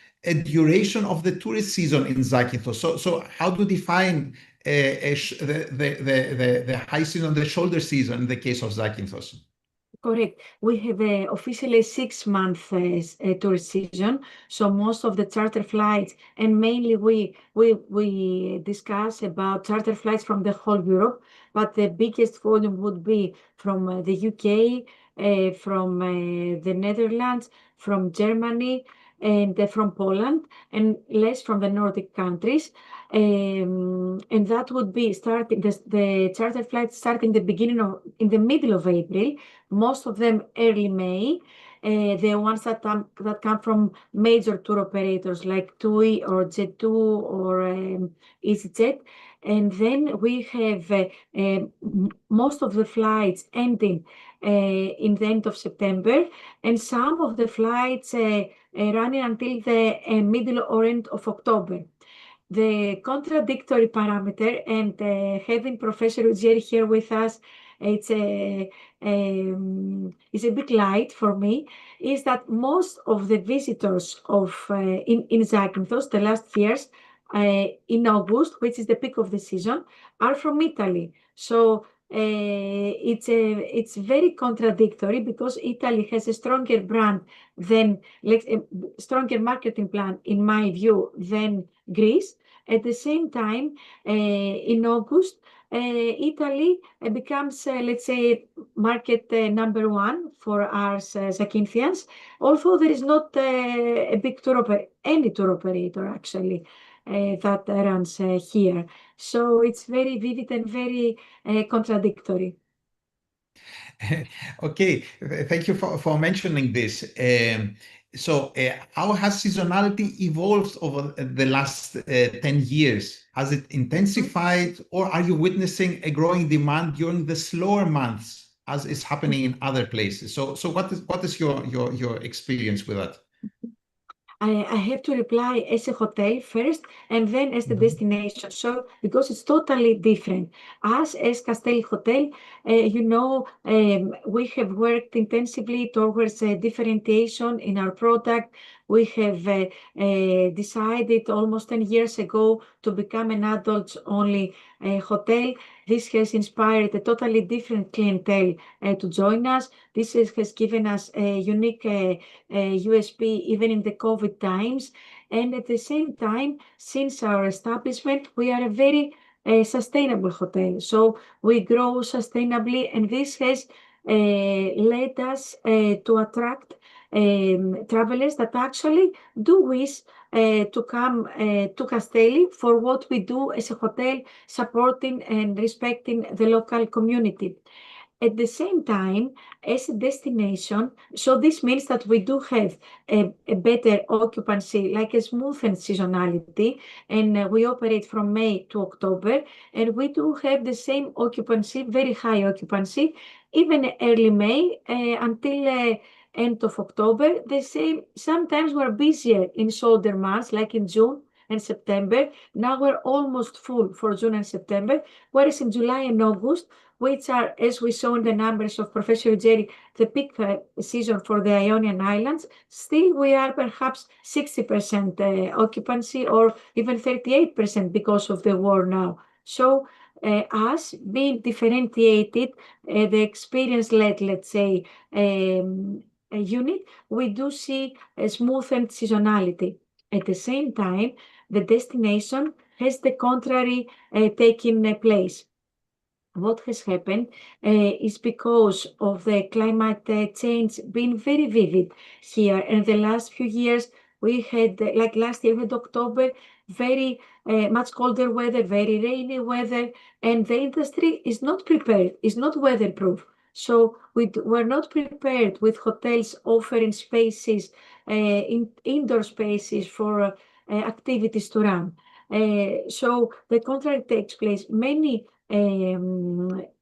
duration of the tourist season in Zakynthos? So how to define the high season, the shoulder season in the case of Zakynthos? Correct. We have officially 6 month tourist season. So most of the charter flights, and mainly we discuss about charter flights from the whole Europe, but the biggest volume would be from the UK, from the Netherlands, from Germany, and from Poland, and less from the Nordic countries. And that would be starting the charter flights starting in the middle of April, most of them early May. The ones that come from major tour operators like TUI or Jet2 or EasyJet. And then we have most of the flights ending in the end of September, and some of the flights running until the middle or end of October. The contradictory parameter, and having Professor Ruggieri here with us, it's a bit light for me, is that most of the visitors of in Zakynthos the last years in August, which is the peak of the season, are from Italy. So it's very contradictory, because Italy has a stronger brand than, stronger marketing plan, in my view, than Greece. At the same time, in August, Italy becomes, let's say, market number one for us Zakynthos. Although there is not a big any tour operator actually that runs here. So it's very vivid and very contradictory. Okay, thank you for mentioning this. So how has seasonality evolved over the last 10 years? Has it intensified, or are you witnessing a growing demand during the slower months, as is happening in other places? So what is your experience with that? I have to reply as a hotel first and then as the Mhm. destination. So, because it's totally different. Us as Castelli Hotel, we have worked intensively towards differentiation in our product. We have decided almost 10 years ago to become an adults-only hotel. This has inspired a totally different clientele to join us. This has given us a unique USP even in the COVID times. And at the same time, since our establishment, we are a very sustainable hotel. So we grow sustainably, and this has led us to attract travelers that actually do wish to come to Castelli for what we do as a hotel, supporting and respecting the local community. At the same time, as a destination, so this means that we do have a better occupancy, like a smoothened seasonality, and we operate from May to October, and we do have the same occupancy, very high occupancy, even early May until end of October. The same, sometimes we're busier in shoulder months, like in June and September. Now we're almost full for June and September, whereas in July and August, which are, as we saw in the numbers of Professor Jerry, the peak season for the Ionian Islands, still we are perhaps 60% occupancy or even 38% because of the war now. So us being differentiated, the experience-led, let's say, a unit, we do see a smoothened seasonality. At the same time, the destination has the contrary taking place. What has happened is because of the climate change being very vivid here. In the last few years, we had, like last year, we had October, very much colder weather, very rainy weather, and the industry is not prepared, is not weatherproof. So we're not prepared with hotels offering spaces, indoor spaces for activities to run. So the contrary takes place. Many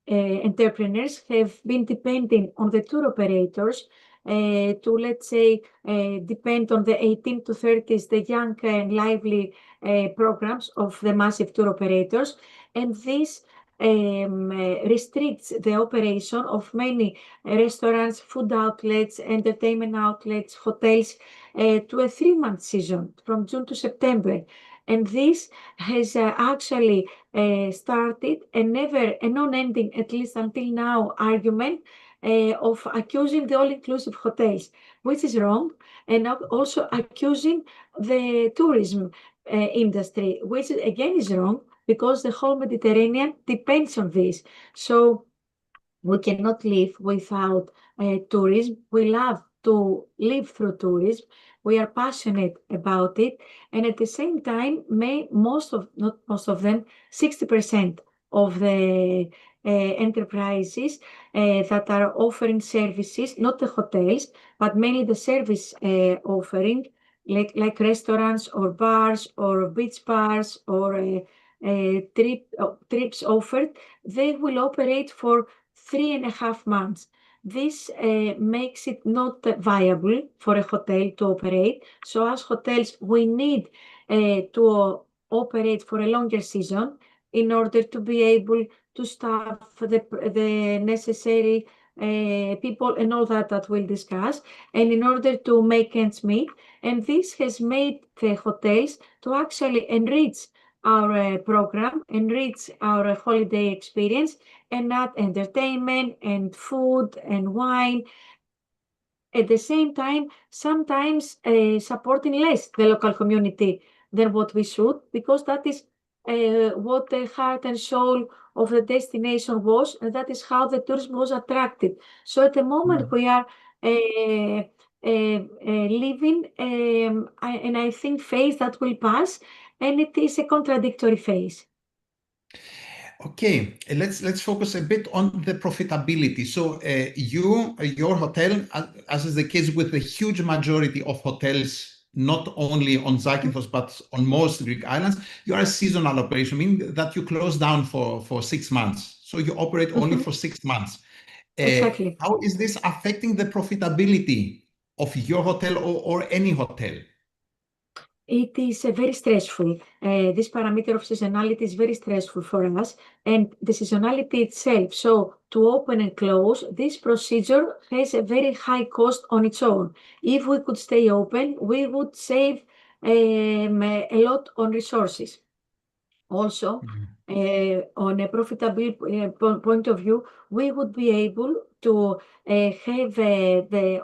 entrepreneurs have been depending on the tour operators to, let's say, depend on the 18 to 30s, the young and lively programs of the massive tour operators. And this restricts the operation of many restaurants, food outlets, entertainment outlets, hotels to a 3-month season from June to September. And this has actually started a non-ending, at least until now, argument of accusing the all-inclusive hotels, which is wrong, and also accusing the tourism industry, which again is wrong, because the whole Mediterranean depends on this. So we cannot live without tourism. We love to live through tourism. We are passionate about it. And at the same time, not most of them, 60% of the enterprises that are offering services, not the hotels, but mainly the service offering, like restaurants or bars or beach bars or trips offered, they will operate for 3.5 months. This makes it not viable for a hotel to operate. So as hotels, we need to operate for a longer season in order to be able to staff the necessary people and all that we'll discuss, and in order to make ends meet. And this has made the hotels to actually enrich our program, enrich our holiday experience, and add entertainment and food and wine. At the same time, sometimes supporting less the local community than what we should, because that is what the heart and soul of the destination was, and that is how the tourism was attracted. So at the moment we are living, and I think phase that will pass, and it is a contradictory phase. Okay, let's focus a bit on the profitability. So your hotel, as is the case with the huge majority of hotels, not only on Zakynthos but on most Greek islands, you are a seasonal operation, meaning that you close down for 6 months. So you operate only for 6 months. Exactly. How is this affecting the profitability of your hotel or any hotel? It is very stressful. This parameter of seasonality is very stressful for us, and the seasonality itself. So to open and close, this procedure has a very high cost on its own. If we could stay open, we would save a lot on resources. Also, on a profitable point of view, we would be able to have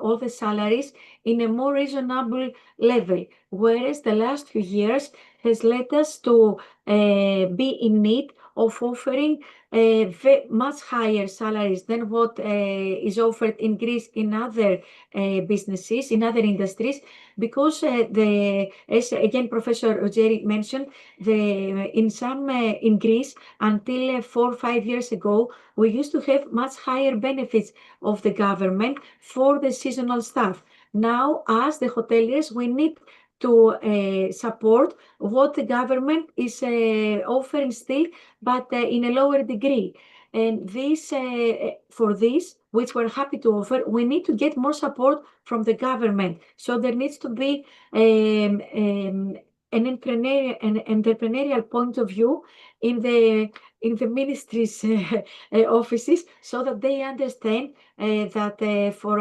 all the salaries in a more reasonable level, whereas the last few years has led us to be in need of offering much higher salaries than what is offered in Greece in other businesses, in other industries, because as again Professor Rogeri mentioned, in Greece until 4 or 5 years ago, we used to have much higher benefits of the government for the seasonal staff. Now, as the hoteliers, we need to support what the government is offering still, but in a lower degree. And this, for this, which we're happy to offer, we need to get more support from the government. So there needs to be an entrepreneurial point of view in the ministry's offices, so that they understand that for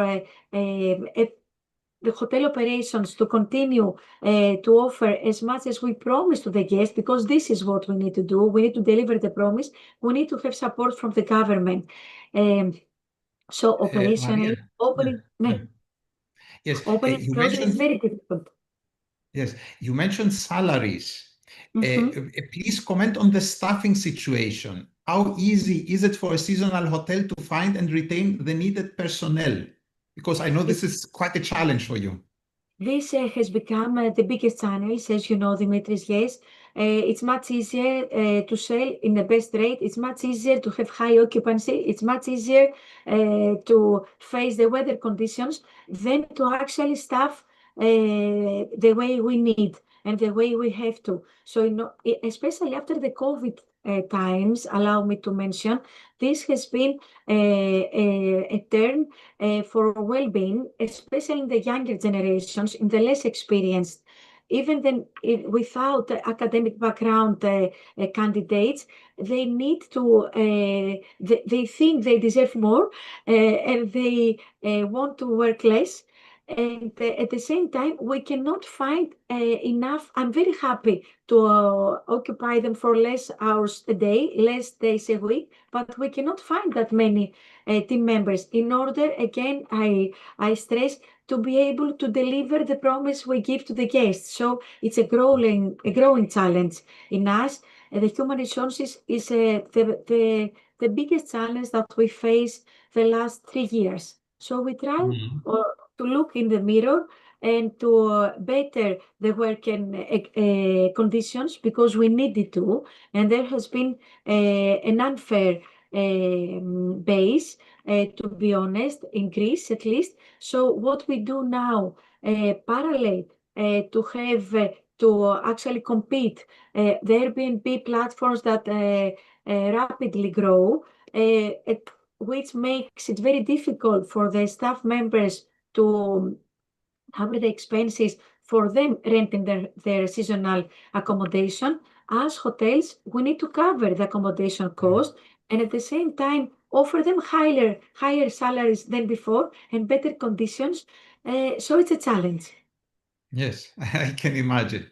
the hotel operations to continue to offer as much as we promise to the guests, because this is what we need to do. We need to deliver the promise. We need to have support from the government. So operationally, Maria, opening, yes, opening you closing is mentioned very difficult. yes, you mentioned salaries. Mhm. Please comment on the staffing situation. How easy is it for a seasonal hotel to find and retain the needed personnel? Because I know this is quite a challenge for you. This has become the biggest channels, as you know, Dimitris. Yes, it's much easier to sell in the best rate. It's much easier to have high occupancy. It's much easier to face the weather conditions than to actually staff the way we need and the way we have to. So, you know, especially after the COVID times, allow me to mention, this has been a turn for well-being, especially in the younger generations, in the less experienced. Even then, without academic background candidates, they need to, they think they deserve more and they want to work less. And at the same time, we cannot find enough. I'm very happy to occupy them for less hours a day, less days a week, but we cannot find that many team members in order, again, I stress, to be able to deliver the promise we give to the guests. So it's a growing challenge in us. The human resources is the biggest challenge that we face the last 3 years. So we try to look in the mirror and to better the working conditions, because we needed to, and there has been an unfair base, to be honest, in Greece at least. So what we do now, parallel to have to actually compete, the Airbnb platforms that rapidly grow, which makes it very difficult for the staff members to cover the expenses for them renting their seasonal accommodation. As hotels, we need to cover the accommodation cost and at the same time offer them higher salaries than before and better conditions. So it's a challenge. Yes, I can imagine.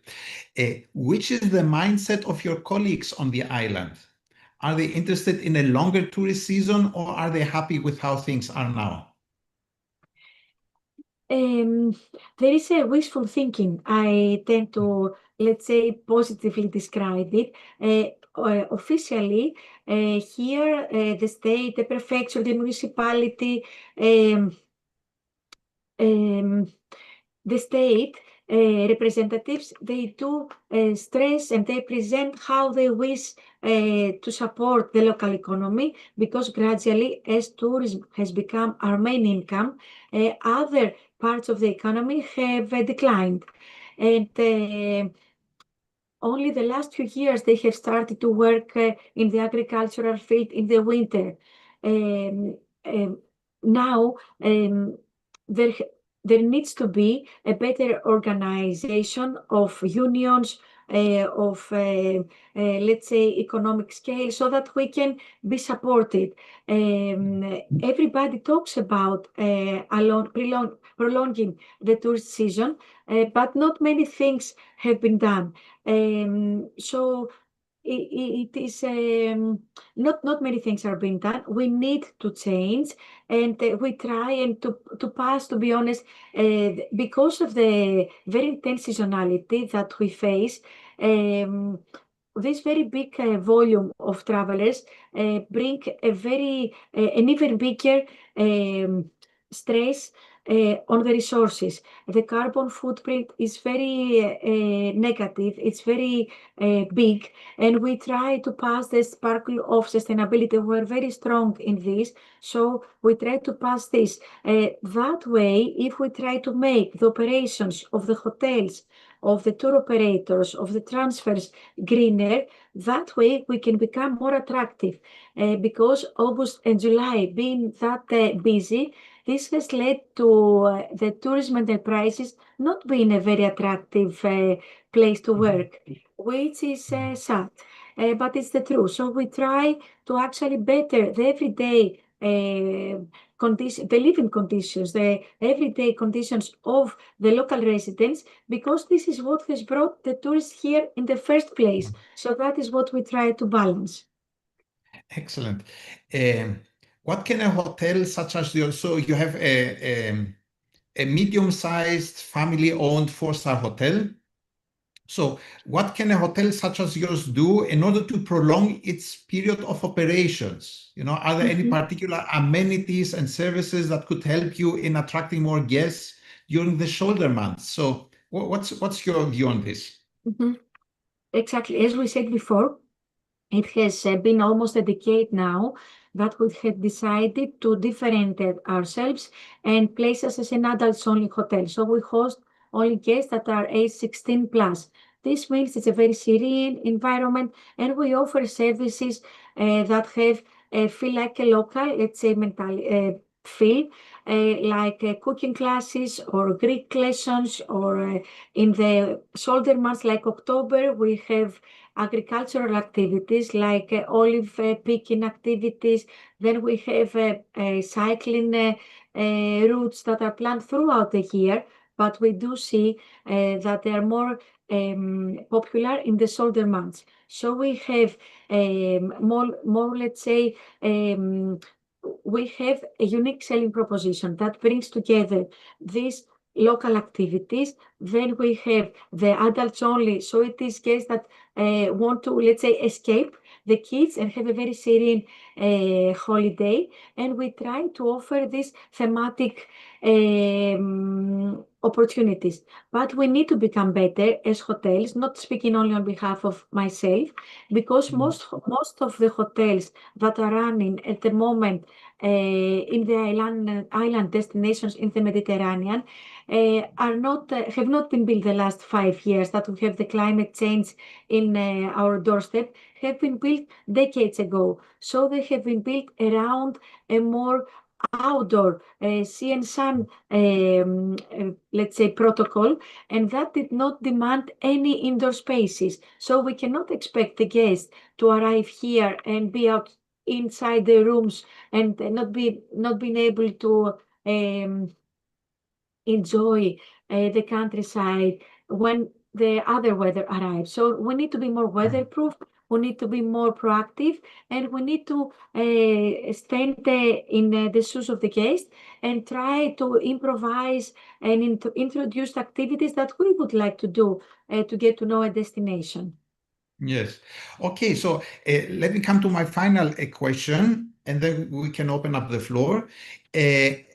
Which is the mindset of your colleagues on the island? Are they interested in a longer tourist season, or are they happy with how things are now? There is a wishful thinking. I tend to, let's say, positively describe it. Officially, here, the state, the prefecture, the municipality, um, the state representatives, they do stress and they present how they wish to support the local economy, because gradually, as tourism has become our main income, other parts of the economy have declined. And only the last few years they have started to work in the agricultural field in the winter. Now there needs to be a better organization of unions, let's say economic scale, so that we can be supported. Everybody talks about prolonging the tourist season, but not many things have been done. So it is not many things are being done. We need to change, and we try and to pass, to be honest, because of the very intense seasonality that we face. This very big volume of travelers bring an even bigger stress on the resources. The carbon footprint is very negative. It's very big, and we try to pass the sparkle of sustainability. We're very strong in this, so we try to pass this. That way, if we try to make the operations of the hotels, of the tour operators, of the transfers greener, that way we can become more attractive. Because August and July being that busy, this has led to the tourism enterprises not being a very attractive place to work, which is sad, but it's the truth. So we try to actually better the everyday condition, the living conditions, the everyday conditions of the local residents, because this is what has brought the tourists here in the first place. So that is what we try to balance. Excellent. What can a hotel such as yours, so you have a medium-sized family-owned 4-star hotel. So what can a hotel such as yours do in order to prolong its period of operations? You know, are there any particular amenities and services that could help you in attracting more guests during the shoulder months? So what's your view on this? Exactly. As we said before, it has been almost a decade now that we have decided to differentiate ourselves and place us as an adults-only hotel. So we host only guests that are age 16 plus. This means it's a very serene environment, and we offer services that have feel like a local, let's say, mental feel, like cooking classes or Greek lessons, or in the shoulder months like October, we have agricultural activities like olive picking activities. Then we have cycling routes that are planned throughout the year, but we do see that they are more popular in the shoulder months. So we have more, let's say, we have a unique selling proposition that brings together these local activities. Then we have the adults only, so it is guests that want to, let's say, escape the kids and have a very serene holiday. And we try to offer these thematic opportunities. But we need to become better as hotels, not speaking only on behalf of myself, because most of the hotels that are running at the moment in the island destinations in the Mediterranean have not been built the last 5 years that we have the climate change in our doorstep, have been built decades ago. So they have been built around a more outdoor sea and sun, let's say, protocol, and that did not demand any indoor spaces. So we cannot expect the guests to arrive here and be out inside the rooms and not being able to enjoy the countryside when the other weather arrives. So we need to be more weatherproof, we need to be more proactive, and we need to stand in the shoes of the guest and try to improvise and introduce activities that we would like to do to get to know a destination. Yes. Okay, so let me come to my final question, and then we can open up the floor.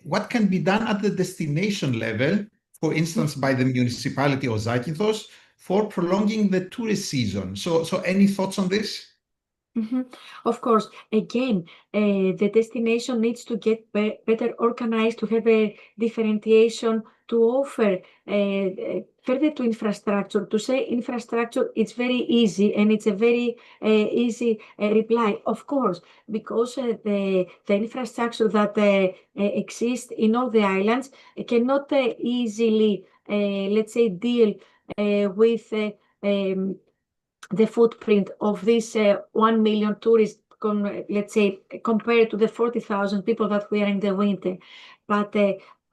What can be done at the destination level for instance, by the municipality of Zakynthos for prolonging the tourist season. So any thoughts on this? Of course, again, the destination needs to get better organized, to have a differentiation, to offer further to infrastructure. To say infrastructure, it's very easy and it's a very easy reply, of course, because the infrastructure that exists in all the islands cannot easily, let's say, deal with the footprint of this 1 million tourists, let's say, compared to the 40,000 people that we are in the winter. But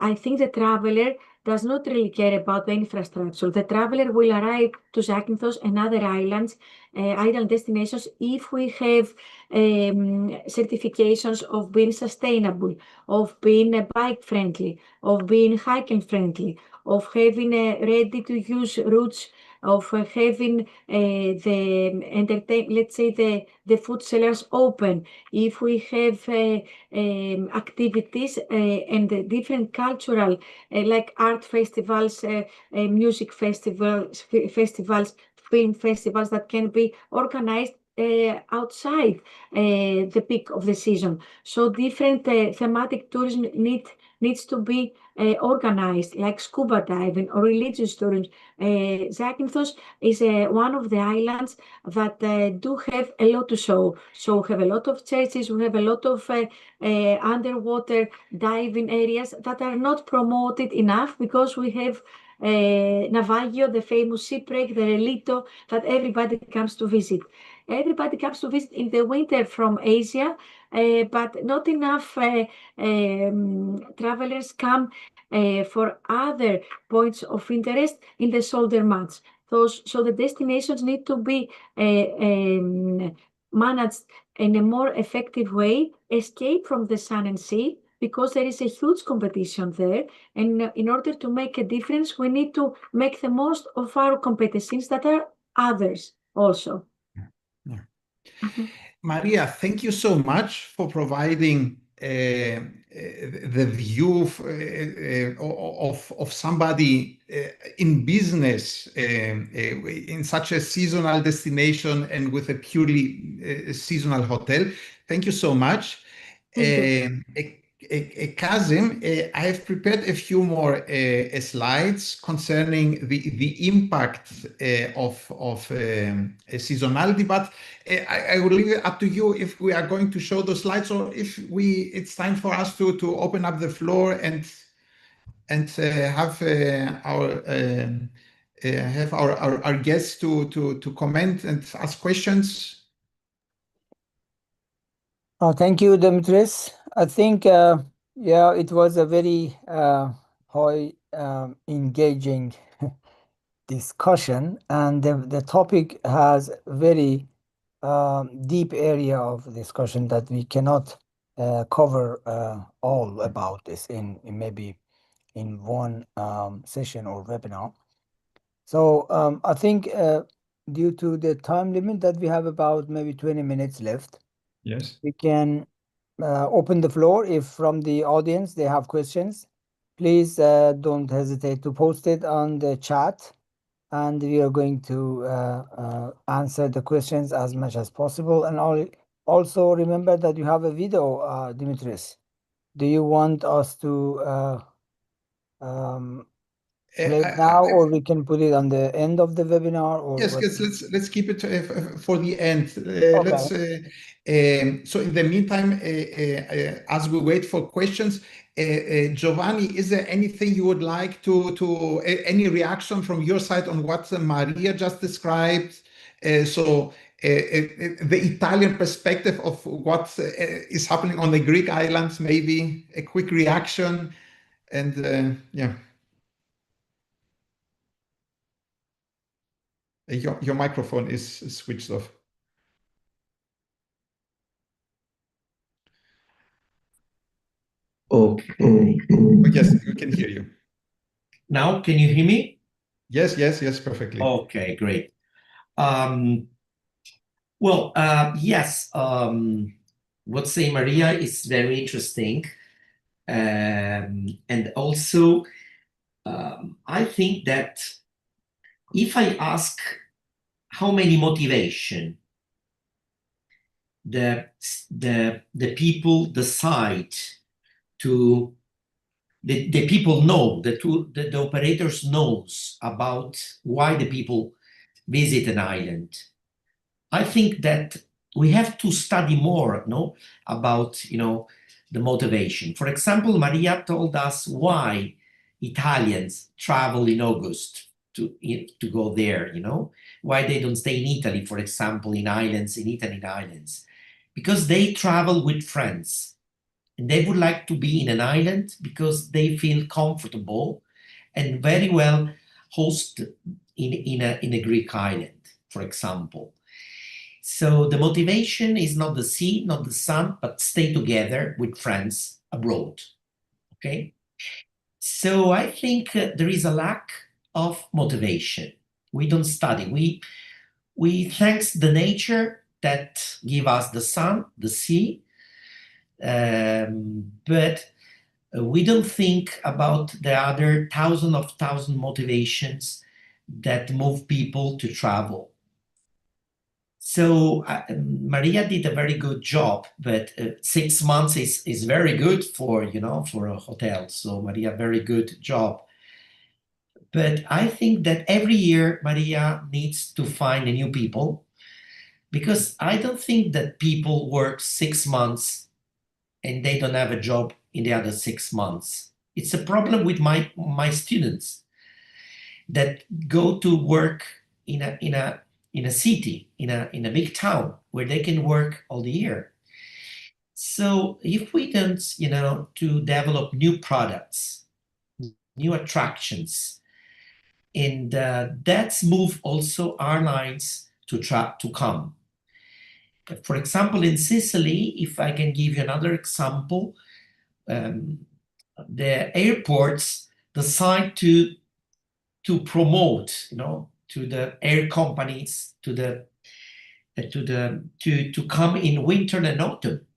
I think the traveler does not really care about the infrastructure. The traveler will arrive to Zakynthos and other islands, island destinations, if we have certifications of being sustainable, of being bike friendly, of being hiking friendly, of having ready-to-use routes, of having let's say the food sellers open, if we have activities and different cultural like art festivals, music festivals, film festivals that can be organized outside the peak of the season. So different thematic tourism needs to be organized, like scuba diving or religious tourism. Zakynthos is one of the islands that do have a lot to show. So we have a lot of churches, we have a lot of underwater diving areas that are not promoted enough, because we have Navajo, the famous shipwreck, the Relito, that everybody comes to visit. Everybody comes to visit in the winter from Asia, but not enough travelers come for other points of interest in the shoulder months. So the destinations need to be managed in a more effective way, escape from the sun and sea, because there is a huge competition there. And in order to make a difference, we need to make the most of our competencies that are others also. Yeah. Maria, thank you so much for providing the view of somebody in business in such a seasonal destination and with a purely seasonal hotel. Thank you so much. Kazim, I have prepared a few more slides concerning the impact of seasonality, but I will leave it up to you if we are going to show those slides, or if it's time for us to open up the floor and have our guests to comment and ask questions. Oh, thank you, Dimitris. I think, yeah, it was a very high engaging discussion, and the topic has very deep area of discussion that we cannot cover all about this in maybe in one session or webinar. So I think due to the time limit that we have about maybe 20 minutes left, Yes, we can open the floor. If from the audience they have questions, please don't hesitate to post it on the chat, and we are going to answer the questions as much as possible. And also remember that you have a video, Dimitris. Do you want us to play it now, or we can put it on the end of the webinar? Or yes, what? yes. Let's keep it for the end. Okay. So in the meantime, as we wait for questions, Giovanni, is there anything you would like to any reaction from your side on what Maria just described? The Italian perspective of what is happening on the Greek islands, maybe a quick reaction, and yeah. Your microphone is switched off. Okay. Yes, we can hear you. Now, can you hear me? Yes, perfectly. Okay, great. Yes, what say Maria is very interesting. And also, I think that if I ask how many motivation the people decide to the people know the operators knows about why the people visit an island. I think that we have to study more, no, about the motivation. For example, Maria told us why Italians travel in August to go there, why they don't stay in Italy, for example, in Italian islands, because they travel with friends and they would like to be in an island because they feel comfortable and very well hosted in a Greek island, for example. So the motivation is not the sea, not the sun, but stay together with friends abroad. Okay. So I think there is a lack of motivation. We don't study. We thanks the nature that give us the sun, the sea, but we don't think about the other thousand motivations that move people to travel. So Maria did a very good job, but 6 months is very good for a hotel. So Maria, very good job. But I think that every year Maria needs to find a new people, because I don't think that people work 6 months and they don't have a job in the other 6 months. It's a problem with my students that go to work in a city, in a big town where they can work all the year. So if we don't, to develop new products, new attractions, and that's move also airlines to come. For example, in Sicily, if I can give you another example, the airports decide to promote, to the air companies, to come in winter and autumn.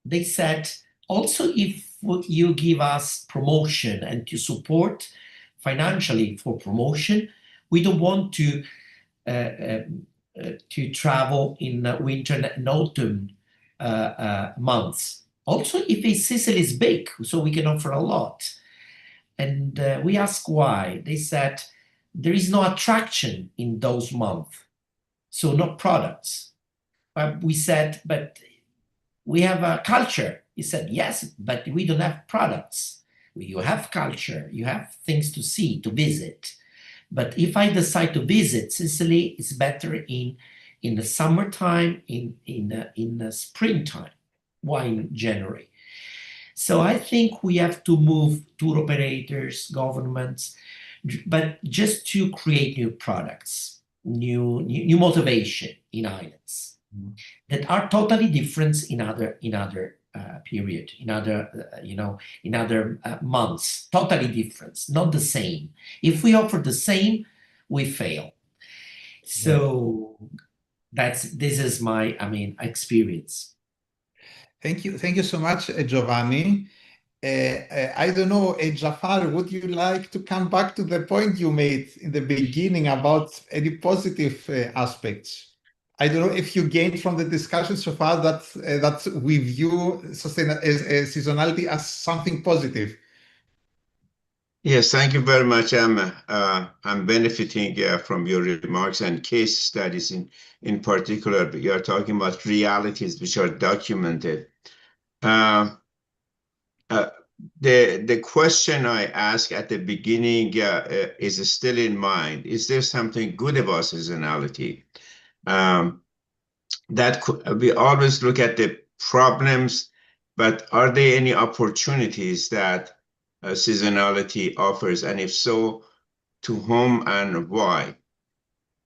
They said, also, if you give us promotion and to support financially for promotion, we don't want to travel in winter and autumn months. Also, if Sicily is big, so we can offer a lot. And we asked why. They said there is no attraction in those months, so no products. We said, but we have a culture. He said, yes, but we don't have products. You have culture, you have things to see, to visit. But if I decide to visit Sicily, it's better in the summertime, in the springtime. Why in January? So I think we have to move tour operators, governments, but just to create new products, new motivation in islands that are totally different in other period, in other months, totally different, not the same. If we offer the same, we fail. So this is my experience. Thank you so much, Giovanni. I don't know, Jafar, would you like to come back to the point you made in the beginning about any positive aspects? I don't know if you gained from the discussion so far that we view seasonality as something positive. Yes, thank you very much. I'm benefiting from your remarks and case studies in particular. You are talking about realities which are documented. The question I asked at the beginning is still in mind. Is there something good about seasonality? We always look at the problems, but are there any opportunities that seasonality offers? And if so, to whom and why?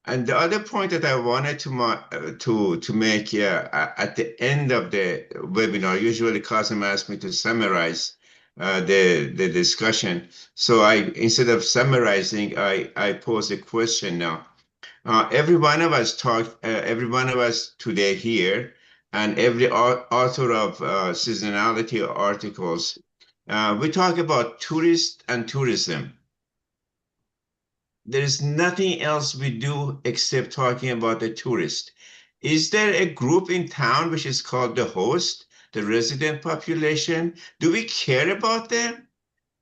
And the other point that I wanted to make at the end of the webinar, usually Qasim asks me to summarize the discussion. So instead of summarizing, I pose a question now. Every one of us today here, and every author of seasonality articles, we talk about tourists and tourism. there is nothing else we do except talking about the tourist. Is there a group in town which is called the host, the resident population? Do we care about them?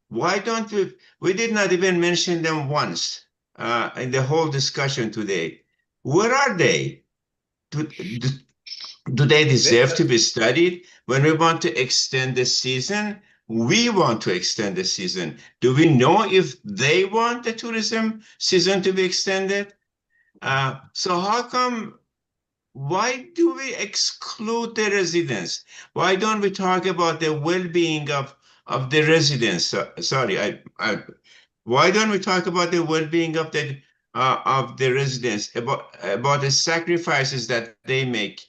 Why don't we? We did not even mention them once in the whole discussion today. Where are they? Do, do they deserve to be studied? When we want to extend the season, we want to extend the season. Do we know if they want the tourism season to be extended? So how come, why do we exclude the residents? Why don't we talk about the well-being of the residents? Sorry, why don't we talk about the well-being of the residents, about the sacrifices that they make?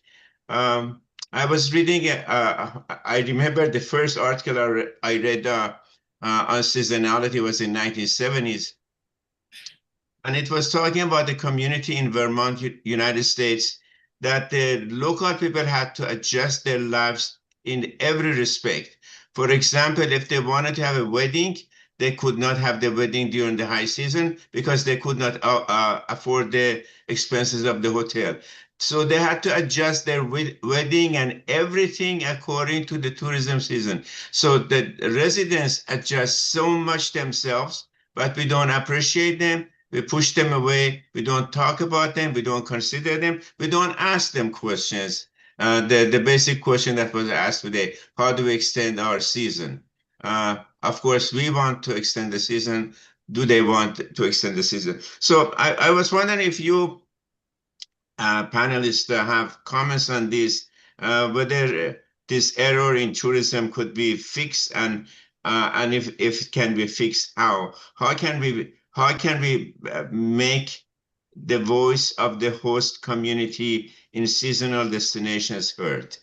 Um, I was reading. I remember the first article I read on seasonality was in 1970s, and it was talking about the community in Vermont, United States, that the local people had to adjust their lives in every respect. For example, if they wanted to have a wedding, they could not have the wedding during the high season because they could not afford the expenses of the hotel. So they had to adjust their wedding and everything according to the tourism season. So the residents adjust so much themselves, but we don't appreciate them. We push them away. We don't talk about them. We don't consider them. We don't ask them questions. The basic question that was asked today, how do we extend our season? Of course, we want to extend the season. Do they want to extend the season? So I was wondering if you panelists have comments on this, whether this error in tourism could be fixed, and if it can be fixed, how? How can we make the voice of the host community in seasonal destinations heard?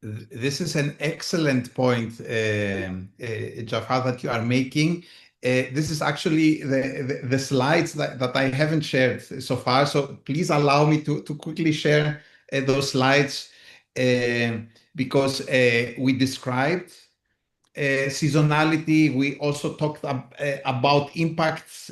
This is an excellent point, Jafar, that you are making. This is actually the slides that I haven't shared so far. So please allow me to quickly share those slides because we described seasonality. We also talked about impacts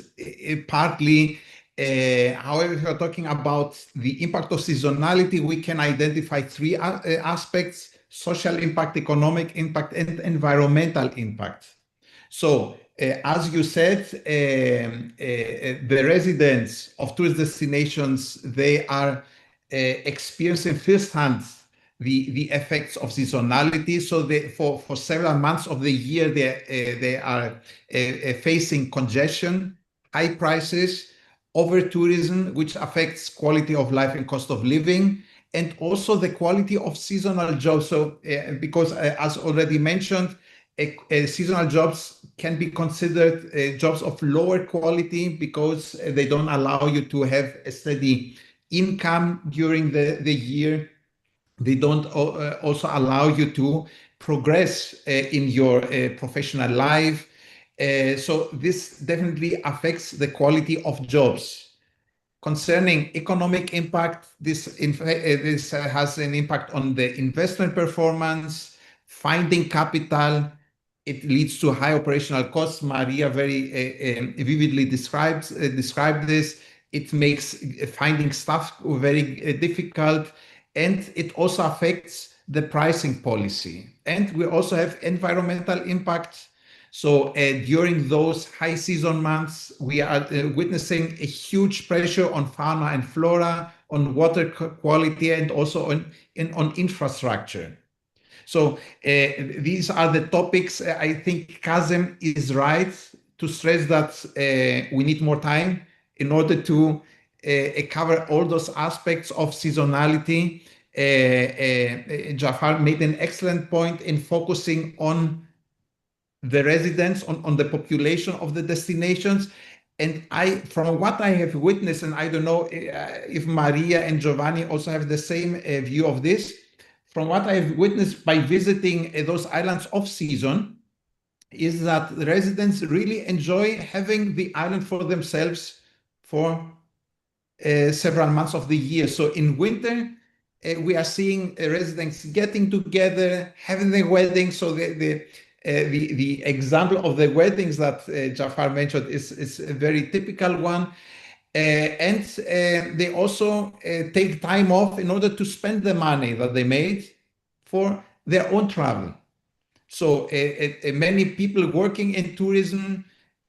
partly. However, if you're talking about the impact of seasonality, we can identify three aspects: social impact, economic impact, and environmental impact. So, as you said, the residents of tourist destinations, they are experiencing firsthand the effects of seasonality. So for several months of the year, they are facing congestion, high prices, over tourism, which affects quality of life and cost of living, and also the quality of seasonal jobs. So because as already mentioned, seasonal jobs can be considered jobs of lower quality because they don't allow you to have a steady income during the year. They don't also allow you to progress in your professional life. So this definitely affects the quality of jobs. Concerning economic impact, this has an impact on the investment performance, finding capital. It leads to high operational costs. Maria very vividly described this. It makes finding staff very difficult, and it also affects the pricing policy. And we also have environmental impact. So during those high season months, we are witnessing a huge pressure on fauna and flora, on water quality, and also on infrastructure. So these are the topics. I think Kazem is right to stress that we need more time in order to cover all those aspects of seasonality. Jafar made an excellent point in focusing on the residents, on the population of the destinations. And from what I have witnessed, and I don't know if Maria and Giovanni also have the same view of this, from what I've witnessed by visiting those islands off season, is that the residents really enjoy having the island for themselves for several months of the year. So in winter, we are seeing residents getting together, having their weddings. So the example of the weddings that Jafar mentioned is a very typical one. And they also take time off in order to spend the money that they made for their own travel. So many people working in tourism,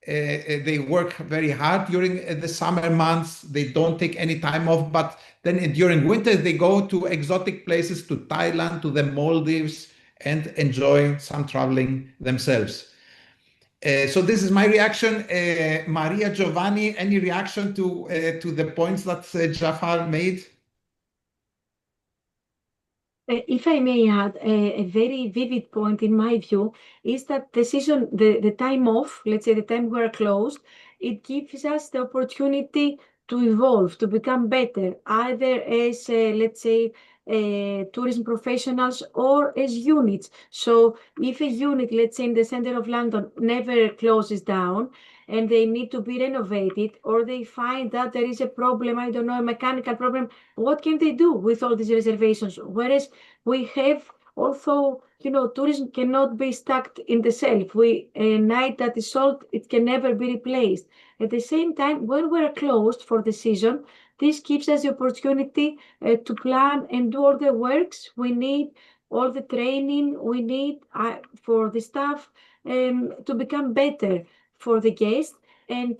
they work very hard during the summer months. They don't take any time off, but then during winter, they go to exotic places, to Thailand, to the Maldives, and enjoy some traveling themselves. So this is my reaction. Maria, Giovanni, any reaction to the points that Jafar made? If I may add, a very vivid point in my view is that the time off, let's say the time we're closed, it gives us the opportunity to evolve, to become better, either as, let's say, tourism professionals or as units. So if a unit, let's say in the center of London, never closes down and they need to be renovated, or they find that there is a problem, I don't know, a mechanical problem, what can they do with all these reservations? Whereas we have also, tourism cannot be stuck in the shelf. A night that is sold, it can never be replaced. At the same time, when we're closed for the season, this gives us the opportunity to plan and do all the works we need, all the training we need for the staff to become better for the guests. And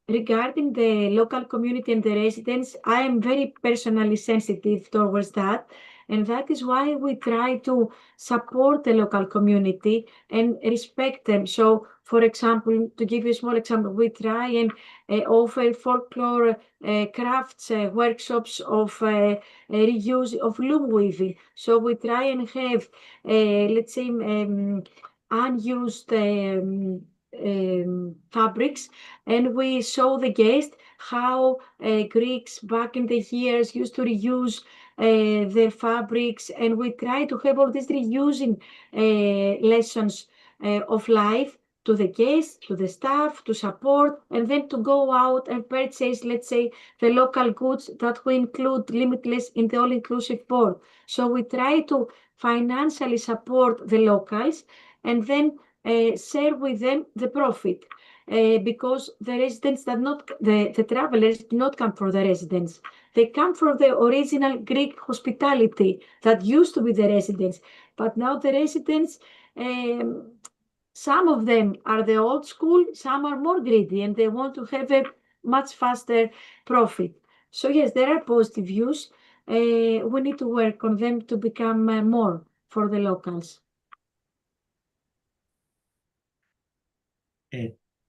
regarding the local community and the residents, I am very personally sensitive towards that. And that is why we try to support the local community and respect them. So, for example, to give you a small example, we try and offer folklore crafts, workshops of reuse of loom weaving. So we try and have, let's say, unused fabrics, and we show the guests how Greeks back in the years used to reuse their fabrics, and we try to have all these reusing lessons of life to the guests, to the staff, to support, and then to go out and purchase, let's say, the local goods that we include limitless in the all-inclusive board. So we try to financially support the locals and then share with them the profit. Because the residents the travelers do not come for the residents. They come from the original Greek hospitality that used to be the residents. But now the residents, some of them are the old school, some are more greedy and they want to have a much faster profit. So yes, there are positive views. We need to work on them to become more for the locals.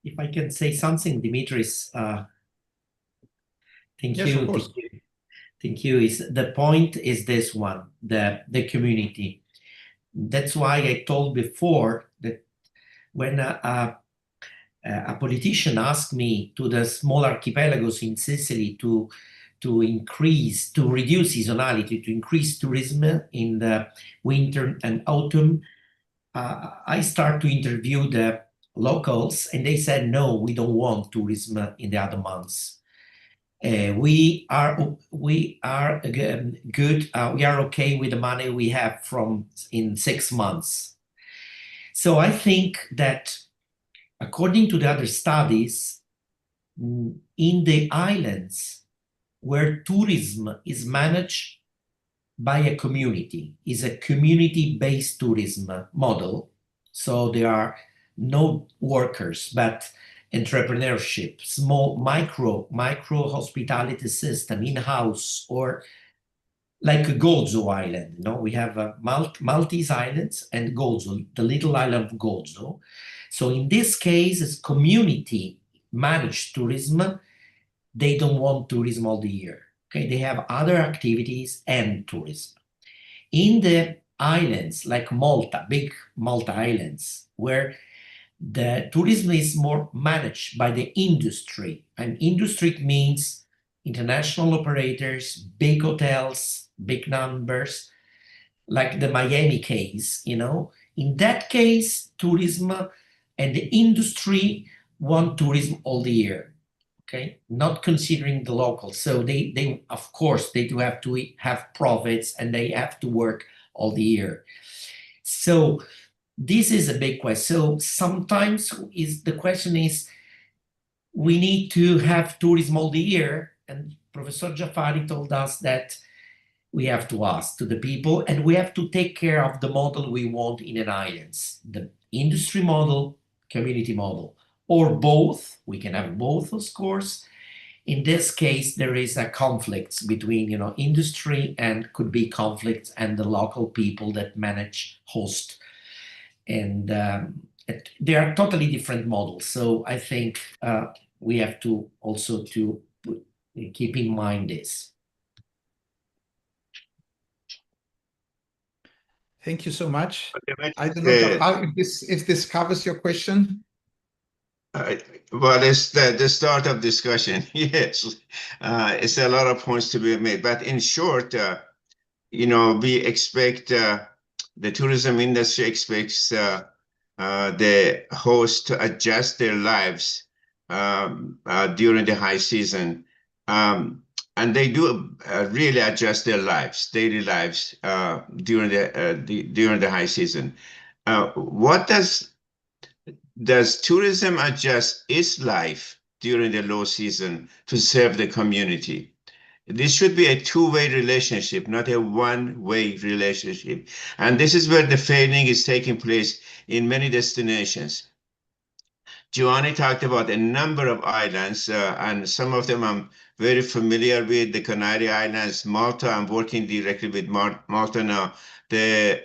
If I can say something, Dimitris, thank Yes, you. of course. Thank you. The point is this one, the community. That's why I told before that when a politician asked me to the small archipelagos in Sicily to reduce seasonality, to increase tourism in the winter and autumn, I start to interview the locals, and they said, no, we don't want tourism in the other months. We are good. We are okay with the money we have in 6 months. So I think that according to the other studies, in the islands where tourism is managed by a community, is a community-based tourism model. So there are no workers, but entrepreneurship, small micro hospitality system in-house, or like a Gozo Island. We have Maltese Islands and Gozo, the little island of Gozo. So in this case, it's community managed tourism. They don't want tourism all the year. Okay, they have other activities and tourism. In the islands like Malta, big Malta Islands, where the tourism is more managed by the industry, and industry means international operators, big hotels, big numbers, like the Miami case, In that case, tourism and the industry want tourism all the year. Okay, not considering the locals. So they of course, they do have to have profits and they have to work all the year. So this is a big question. So sometimes the question is, we need to have tourism all the year, and Professor Jafari told us that we have to ask to the people, and we have to take care of the model we want in an islands, the industry model, community model, or both. We can have both, of course. In this case, there is a conflict between, industry, and could be conflicts, and the local people that manage host. And they are totally different models. So I think we have to also keep in mind this. Thank you so much. Okay, I don't know, Jafar, if this covers your question. Well, it's the start of discussion. Yes, it's a lot of points to be made. But in short, we expect the tourism industry expects the host to adjust their lives during the high season. And they do really adjust their lives, daily lives, during the high season. What does tourism adjust its life during the low season to serve the community? This should be a two-way relationship, not a one-way relationship. And this is where the failing is taking place in many destinations. Giovanni talked about a number of islands, and some of them I'm very familiar with, the Canary Islands, Malta. I'm working directly with Malta now. The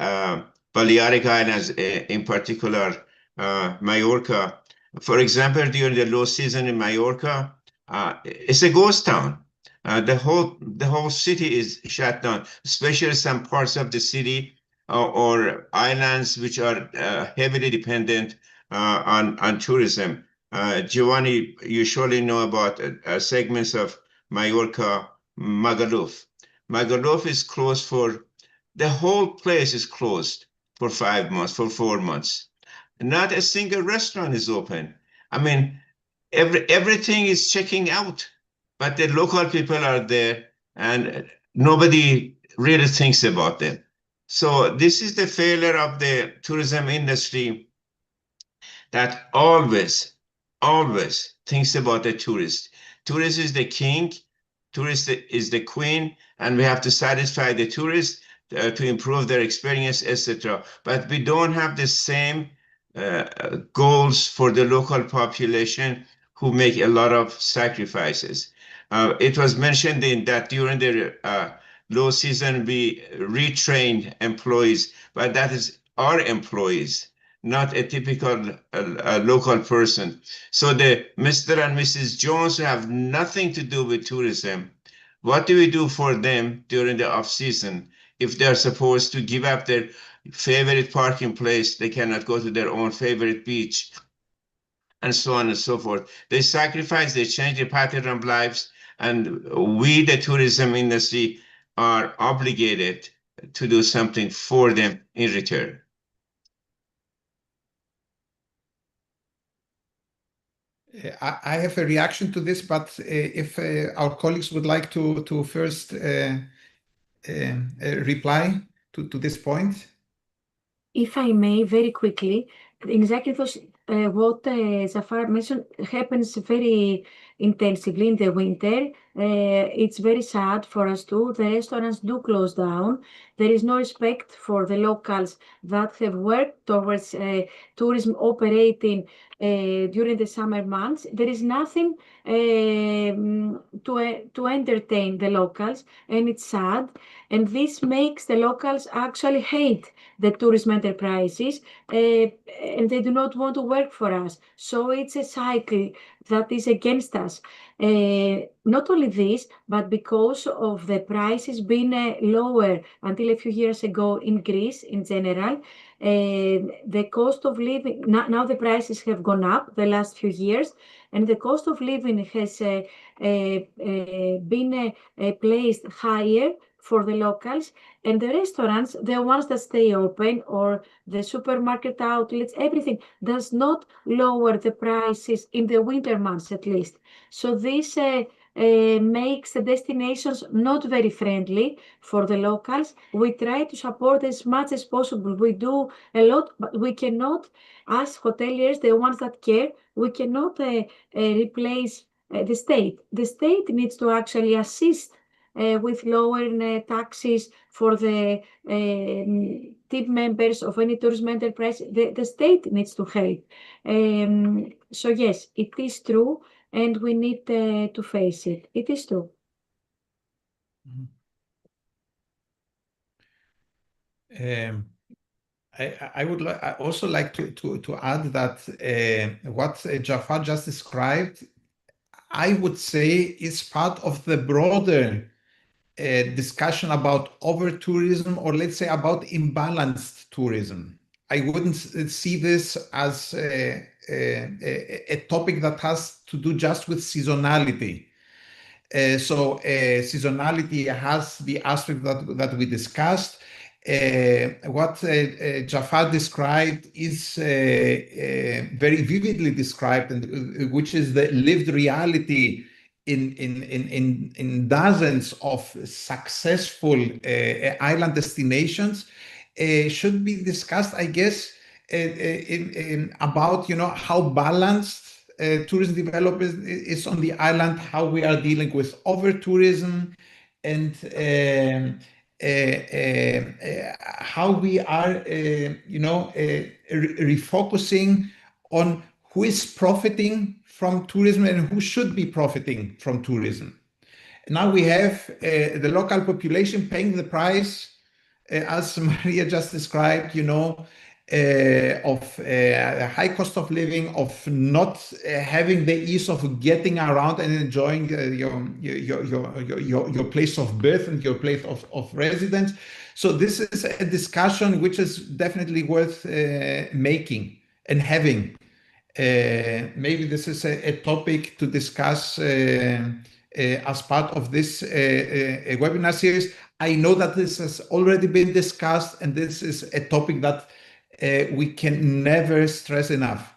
Balearic Islands, in particular, Mallorca. For example, during the low season in Mallorca, it's a ghost town. The whole city is shut down, especially some parts of the city or islands which are heavily dependent on tourism. Giovanni, you surely know about segments of Mallorca, Magaluf. Magaluf is closed the whole place is closed for 5 months, for 4 months. Not a single restaurant is open. I mean, everything is checking out, but the local people are there and nobody really thinks about them. So this is the failure of the tourism industry, that always thinks about the tourist. Tourist is the king, tourist is the queen, and we have to satisfy the tourist to improve their experience, etc. But we don't have the same goals for the local population who make a lot of sacrifices. It was mentioned that during the low season, we retrain employees, but that is our employees, not a typical local person. So the Mr. and Mrs. Jones have nothing to do with tourism. What do we do for them during the off season? If they're supposed to give up their favorite parking place, they cannot go to their own favorite beach, and so on and so forth. They sacrifice, they change the pattern of lives, and we, the tourism industry, are obligated to do something for them in return. I have a reaction to this, but if our colleagues would like to first reply to this point. If I may, very quickly, exactly what Zafar mentioned happens very intensively in the winter. It's very sad for us too. The restaurants do close down. There is no respect for the locals that have worked towards tourism operating during the summer months. There is nothing to entertain the locals, and it's sad. And this makes the locals actually hate the tourism enterprises, and they do not want to work for us. So it's a cycle that is against us. Not only this, but because of the prices being lower until a few years ago in Greece in general, the cost of living, now the prices have gone up the last few years, and the cost of living has been placed higher for the locals, and the restaurants, the ones that stay open, or the supermarket outlets, everything does not lower the prices in the winter months at least. So this makes the destinations not very friendly for the locals. We try to support as much as possible. We do a lot, but we cannot, as hoteliers, the ones that care, we cannot replace the state. The state needs to actually assist with lowering taxes for the team members of any tourism enterprise. The state needs to help. So yes, it is true, and we need to face it. It is true. I would also like to add that what Jafar just described, I would say, is part of the broader discussion about over tourism, or let's say about imbalanced tourism. I wouldn't see this as a topic that has to do just with seasonality. So seasonality has the aspect that we discussed. What Jafar described is very vividly described, and which is the lived reality in dozens of successful island destinations. Should be discussed, I guess, about how balanced tourism development is on the island, how we are dealing with over tourism, and how we are refocusing on who is profiting from tourism and who should be profiting from tourism. Now we have the local population paying the price, as Maria just described, of high cost of living, of not having the ease of getting around and enjoying your place of birth and your place of residence. So this is a discussion which is definitely worth making and having. Maybe this is a topic to discuss as part of this webinar series. I know that this has already been discussed, and this is a topic that we can never stress enough.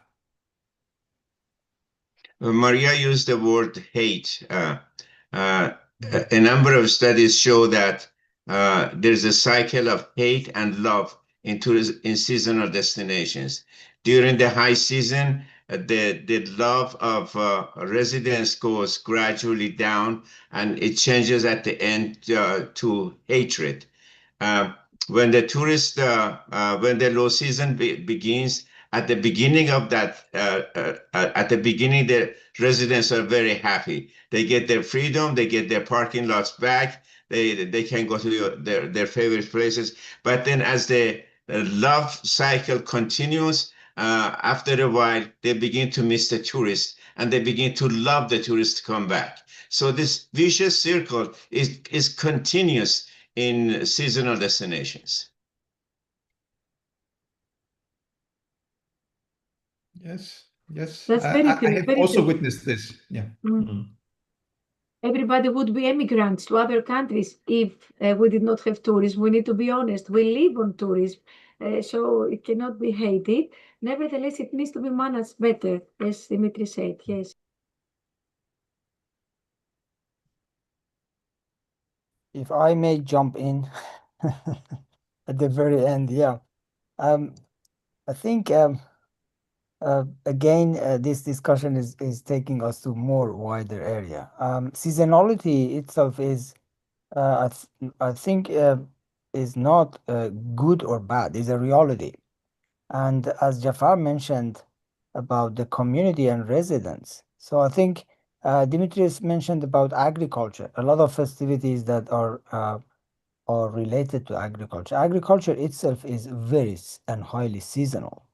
Maria used the word hate. A number of studies show that there's a cycle of hate and love in seasonal destinations. During the high season, the love of residents goes gradually down, and it changes at the end to hatred. When the when the low season begins, at the beginning of that, at the beginning, the residents are very happy. They get their freedom, they get their parking lots back, they can go to their favorite places. But then as the love cycle continues, after a while, they begin to miss the tourists, and they begin to love the tourists to come back. So this vicious circle is continuous in seasonal destinations. Yes, yes. That's very I true, have very also true. witnessed this. Yeah. Everybody would be immigrants to other countries if we did not have tourism. We need to be honest. We live on tourism, so it cannot be hated. Nevertheless, it needs to be managed better, as Dimitri said. Yes. If I may jump in at the very end, yeah. I think again this discussion is taking us to more wider area. Seasonality itself is I think is not good or bad. It's a reality. And as Jafar mentioned about the community and residents, so I think Dimitrios mentioned about agriculture. A lot of festivities that are related to agriculture. Agriculture itself is very and highly seasonal.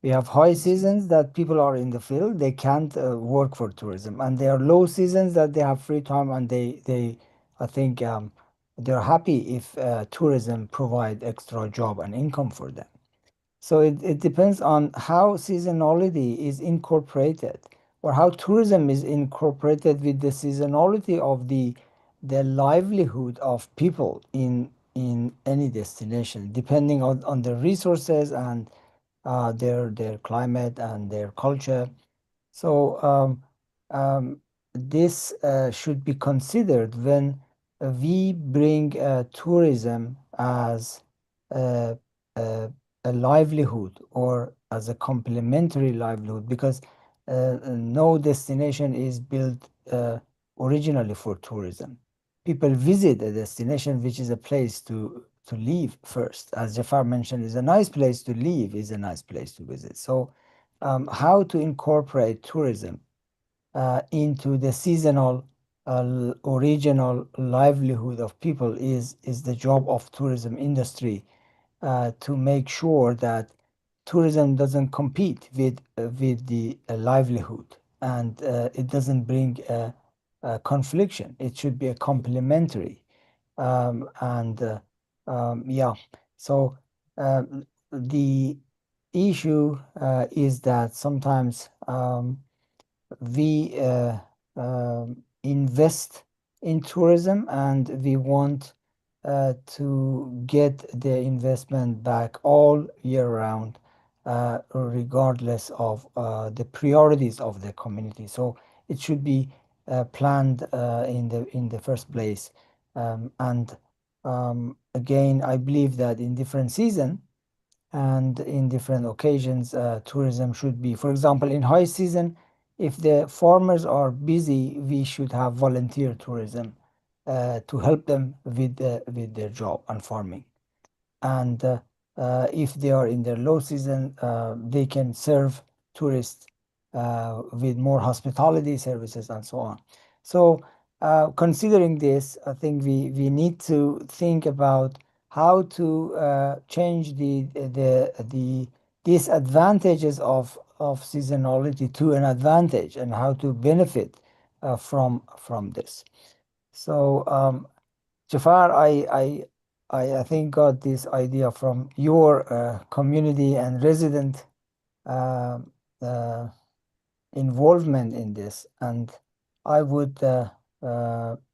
We have high seasons that people are in the field, they can't work for tourism, and there are low seasons that they have free time, and they I think they're happy if tourism provide extra job and income for them. So it depends on how seasonality is incorporated, or how tourism is incorporated with the seasonality of the livelihood of people in any destination, depending on the resources and their climate and their culture. So this should be considered when we bring tourism as a, a, a livelihood or as a complementary livelihood, because no destination is built originally for tourism. People visit a destination which is a place to live first. As Jafar mentioned, is a nice place to live, is a nice place to visit. So how to incorporate tourism into the seasonal or regional livelihood of people is the job of tourism industry to make sure that tourism doesn't compete with the livelihood, and it doesn't bring a confliction. It should be a complementary. And yeah, so the issue is that sometimes we invest in tourism and we want to get the investment back all year round, regardless of the priorities of the community. So it should be planned in the first place. And again, I believe that in different season and in different occasions, tourism should be, for example, in high season, if the farmers are busy, we should have volunteer tourism to help them with their job and farming. And if they are in their low season, they can serve tourists with more hospitality services and so on. So considering this, I think we need to think about how to change the disadvantages of seasonality to an advantage, and how to benefit from this. So Jafar, I think got this idea from your community and resident uh, uh, involvement in this, and I would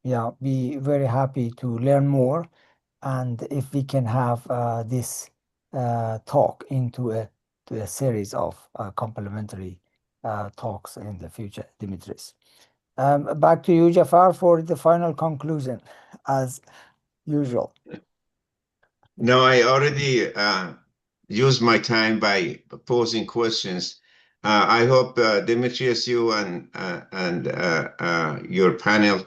yeah, be very happy to learn more, and if we can have this talk into a series of complementary talks in the future, Dimitris. Back to you, Jafar, for the final conclusion, as usual. No, I already used my time by posing questions. I hope Demetrius, you and your panel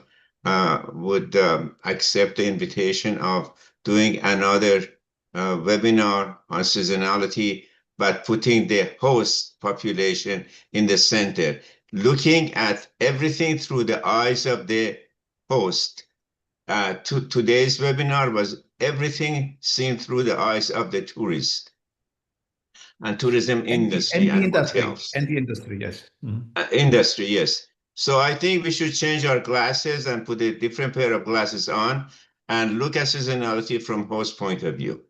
would accept the invitation of doing another webinar on seasonality, but putting the host population in the center, looking at everything through the eyes of the host. Today's webinar was everything seen through the eyes of the tourist and tourism industry and hotels. And the industry, yes. Industry, yes. So I think we should change our glasses and put a different pair of glasses on and look at seasonality from host point of view.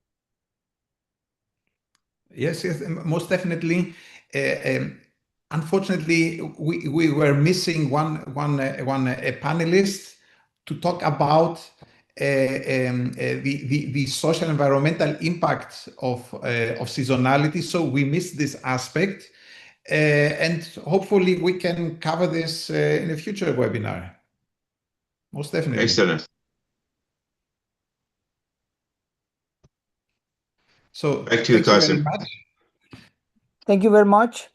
Yes, yes, most definitely. Unfortunately, we were missing one panelist to talk about the social environmental impact of seasonality. So we missed this aspect, and hopefully we can cover this in a future webinar. Most definitely. Excellent. So back to you, thank you very Qasim. much. Thank you very much.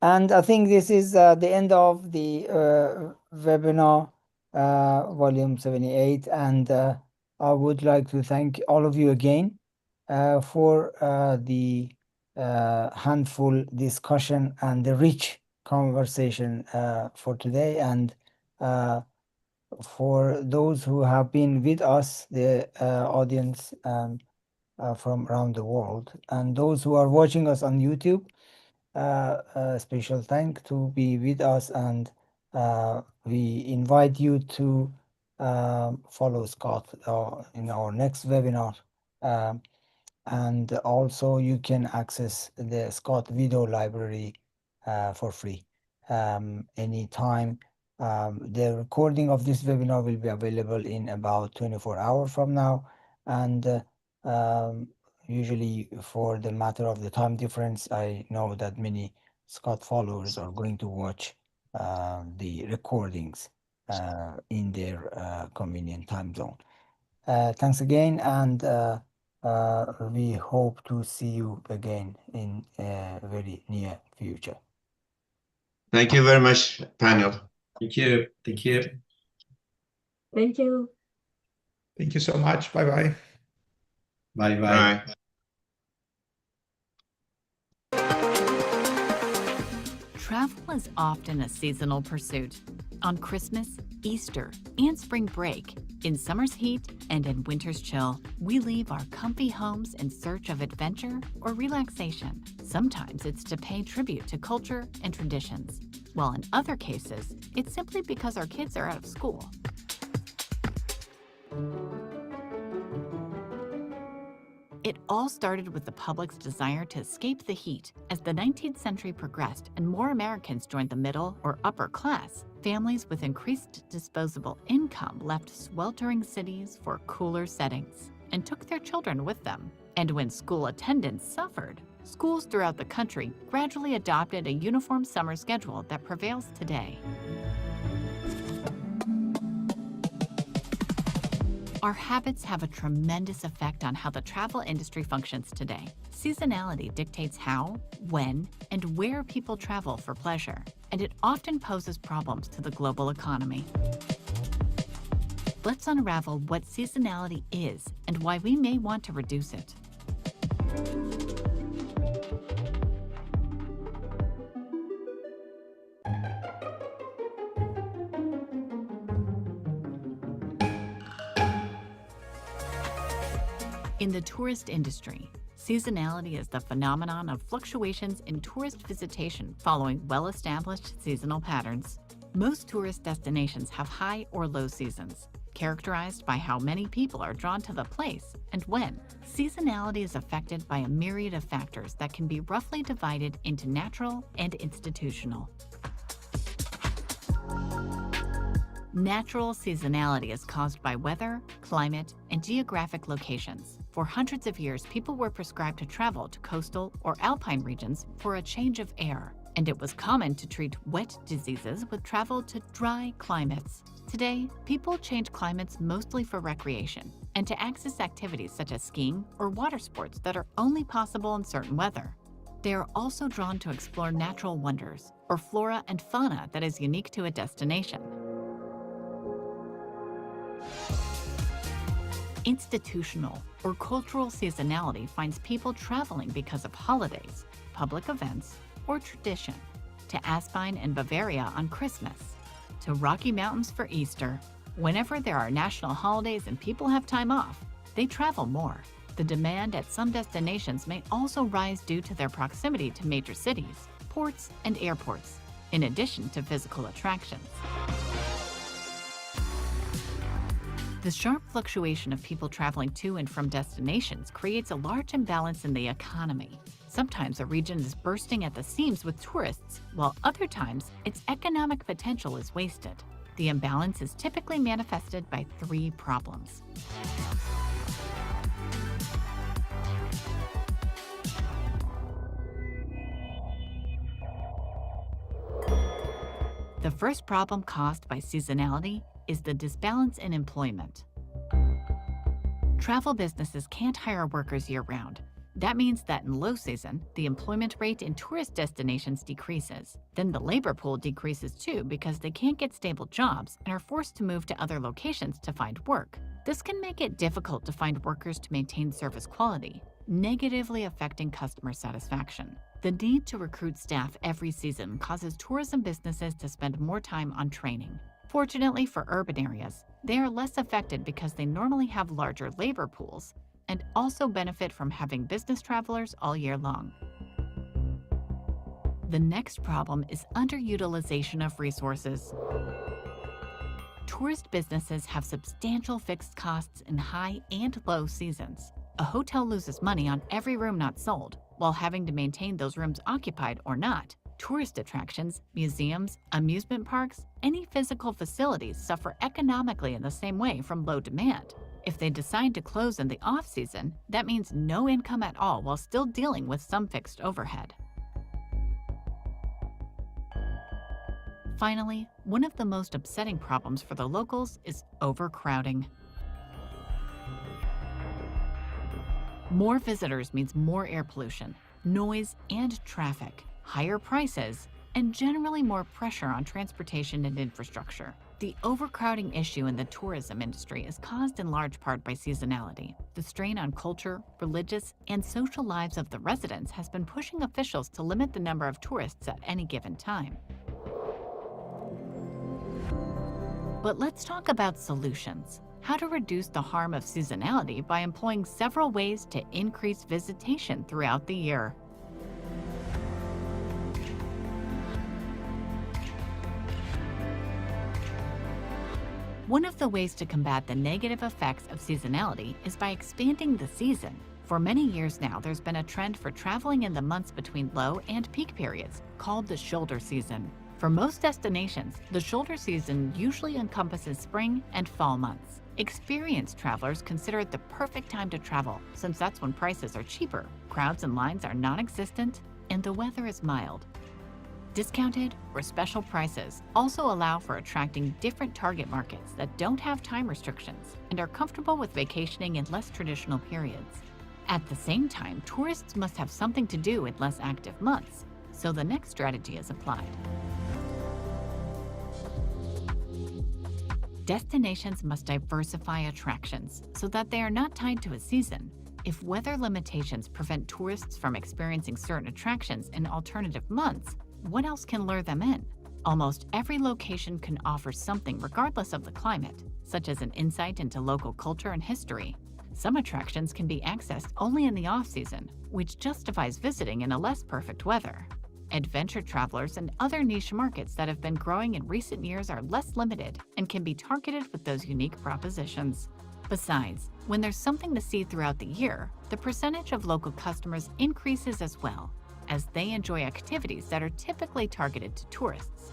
And I think this is the end of the webinar, volume 78. And I would like to thank all of you again for the handful discussion and the rich conversation for today. And for those who have been with us, the audience from around the world, and those who are watching us on YouTube, a special thank to be with us, and we invite you to follow Scott in our next webinar. And also you can access the Scott video library for free anytime. The recording of this webinar will be available in about 24 hours from now, and usually for the matter of the time difference, I know that many Scott followers are going to watch the recordings in their convenient time zone. Thanks again, and we hope to see you again in a very near future. Thank you very much, panel. Thank you. Thank you. Thank you. Thank you so much. Bye-bye. Bye bye. Bye. Travel is often a seasonal pursuit. On Christmas, Easter, and spring break, in summer's heat and in winter's chill, we leave our comfy homes in search of adventure or relaxation. Sometimes it's to pay tribute to culture and traditions, while in other cases, it's simply because our kids are out of school. It all started with the public's desire to escape the heat. As the 19th century progressed and more Americans joined the middle or upper class, families with increased disposable income left sweltering cities for cooler settings and took their children with them. And when school attendance suffered, schools throughout the country gradually adopted a uniform summer schedule that prevails today. Our habits have a tremendous effect on how the travel industry functions today. Seasonality dictates how, when, and where people travel for pleasure, and it often poses problems to the global economy. Let's unravel what seasonality is and why we may want to reduce it. In the tourist industry, seasonality is the phenomenon of fluctuations in tourist visitation following well-established seasonal patterns. Most tourist destinations have high or low seasons, characterized by how many people are drawn to the place and when. Seasonality is affected by a myriad of factors that can be roughly divided into natural and institutional. Natural seasonality is caused by weather, climate, and geographic locations. For hundreds of years, people were prescribed to travel to coastal or alpine regions for a change of air, and it was common to treat wet diseases with travel to dry climates. Today, people change climates mostly for recreation and to access activities such as skiing or water sports that are only possible in certain weather. They are also drawn to explore natural wonders or flora and fauna that is unique to a destination. Institutional or cultural seasonality finds people traveling because of holidays, public events, or tradition. To Aspine and Bavaria on Christmas, to Rocky Mountains for Easter. Whenever there are national holidays and people have time off, they travel more. The demand at some destinations may also rise due to their proximity to major cities, ports, and airports, in addition to physical attractions. The sharp fluctuation of people traveling to and from destinations creates a large imbalance in the economy. Sometimes a region is bursting at the seams with tourists, while other times its economic potential is wasted. The imbalance is typically manifested by three problems. The first problem caused by seasonality is the disbalance in employment. Travel businesses can't hire workers year-round. That means that in low season, the employment rate in tourist destinations decreases. Then the labor pool decreases too because they can't get stable jobs and are forced to move to other locations to find work. This can make it difficult to find workers to maintain service quality, negatively affecting customer satisfaction. The need to recruit staff every season causes tourism businesses to spend more time on training. Fortunately for urban areas, they are less affected because they normally have larger labor pools and also benefit from having business travelers all year long. The next problem is underutilization of resources. Tourist businesses have substantial fixed costs in high and low seasons. A hotel loses money on every room not sold, while having to maintain those rooms occupied or not. Tourist attractions, museums, amusement parks, any physical facilities suffer economically in the same way from low demand. If they decide to close in the off-season, that means no income at all while still dealing with some fixed overhead. finally, one of the most upsetting problems for the locals is overcrowding. More visitors means more air pollution, noise and traffic, higher prices, and generally more pressure on transportation and infrastructure. The overcrowding issue in the tourism industry is caused in large part by seasonality. The strain on culture, religious, and social lives of the residents has been pushing officials to limit the number of tourists at any given time. But let's talk about solutions. How to reduce the harm of seasonality by employing several ways to increase visitation throughout the year. One of the ways to combat the negative effects of seasonality is by expanding the season. For many years now, there's been a trend for traveling in the months between low and peak periods, called the shoulder season. For most destinations, the shoulder season usually encompasses spring and fall months. Experienced travelers consider it the perfect time to travel, since that's when prices are cheaper, crowds and lines are non-existent, and the weather is mild. Discounted or special prices also allow for attracting different target markets that don't have time restrictions and are comfortable with vacationing in less traditional periods. At the same time, tourists must have something to do in less active months, so the next strategy is applied. Destinations must diversify attractions so that they are not tied to a season. If weather limitations prevent tourists from experiencing certain attractions in alternative months, what else can lure them in? Almost every location can offer something regardless of the climate, such as an insight into local culture and history. Some attractions can be accessed only in the off-season, which justifies visiting in a less perfect weather. Adventure travelers and other niche markets that have been growing in recent years are less limited and can be targeted with those unique propositions. Besides, when there's something to see throughout the year, the percentage of local customers increases as well, as they enjoy activities that are typically targeted to tourists.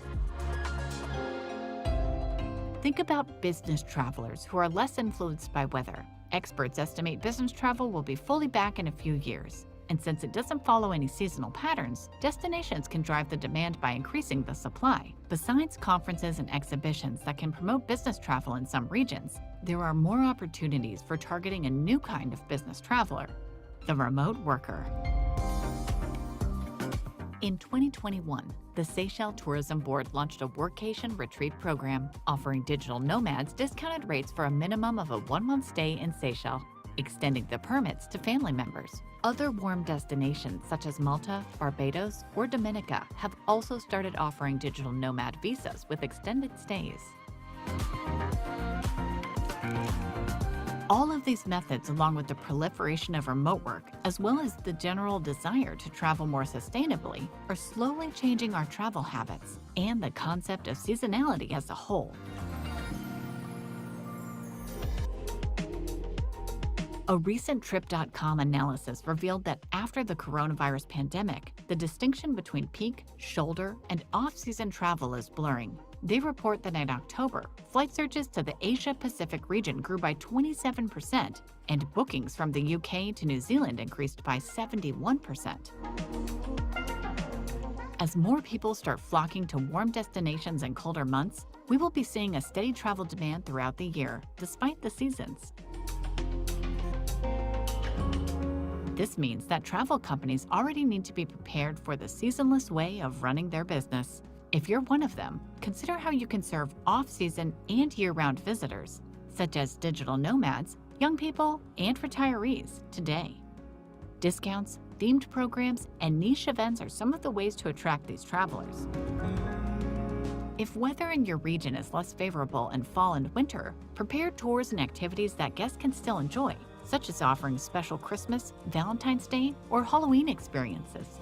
Think about business travelers who are less influenced by weather. Experts estimate business travel will be fully back in a few years. And since it doesn't follow any seasonal patterns, destinations can drive the demand by increasing the supply. Besides conferences and exhibitions that can promote business travel in some regions, there are more opportunities for targeting a new kind of business traveler, the remote worker. In 2021, the Seychelles Tourism Board launched a workation retreat program, offering digital nomads discounted rates for a minimum of a 1-month stay in Seychelles, extending the permits to family members. Other warm destinations such as Malta, Barbados, or Dominica have also started offering digital nomad visas with extended stays. All of these methods, along with the proliferation of remote work, as well as the general desire to travel more sustainably, are slowly changing our travel habits and the concept of seasonality as a whole. A recent Trip.com analysis revealed that after the coronavirus pandemic, the distinction between peak, shoulder, and off-season travel is blurring. They report that in October, flight searches to the Asia-Pacific region grew by 27%, and bookings from the UK to New Zealand increased by 71%. As more people start flocking to warm destinations in colder months, we will be seeing a steady travel demand throughout the year, despite the seasons. This means that travel companies already need to be prepared for the seasonless way of running their business. If you're one of them, consider how you can serve off-season and year-round visitors, such as digital nomads, young people, and retirees today. Discounts, themed programs, and niche events are some of the ways to attract these travelers. If weather in your region is less favorable in fall and winter, prepare tours and activities that guests can still enjoy, such as offering special Christmas, Valentine's Day, or Halloween experiences.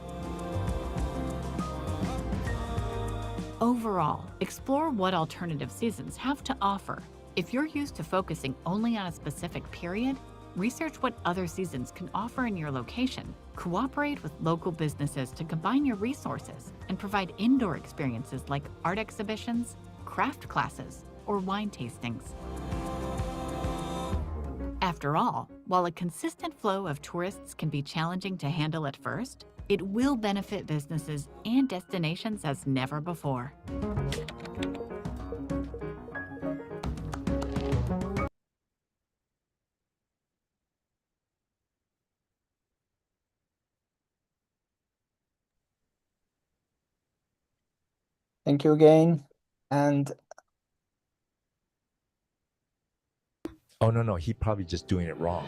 Overall, explore what alternative seasons have to offer. If you're used to focusing only on a specific period, research what other seasons can offer in your location. Cooperate with local businesses to combine your resources and provide indoor experiences like art exhibitions, craft classes, or wine tastings. After all, while a consistent flow of tourists can be challenging to handle at first, it will benefit businesses and destinations as never before. Thank you again. And Oh, no, he probably just doing it wrong.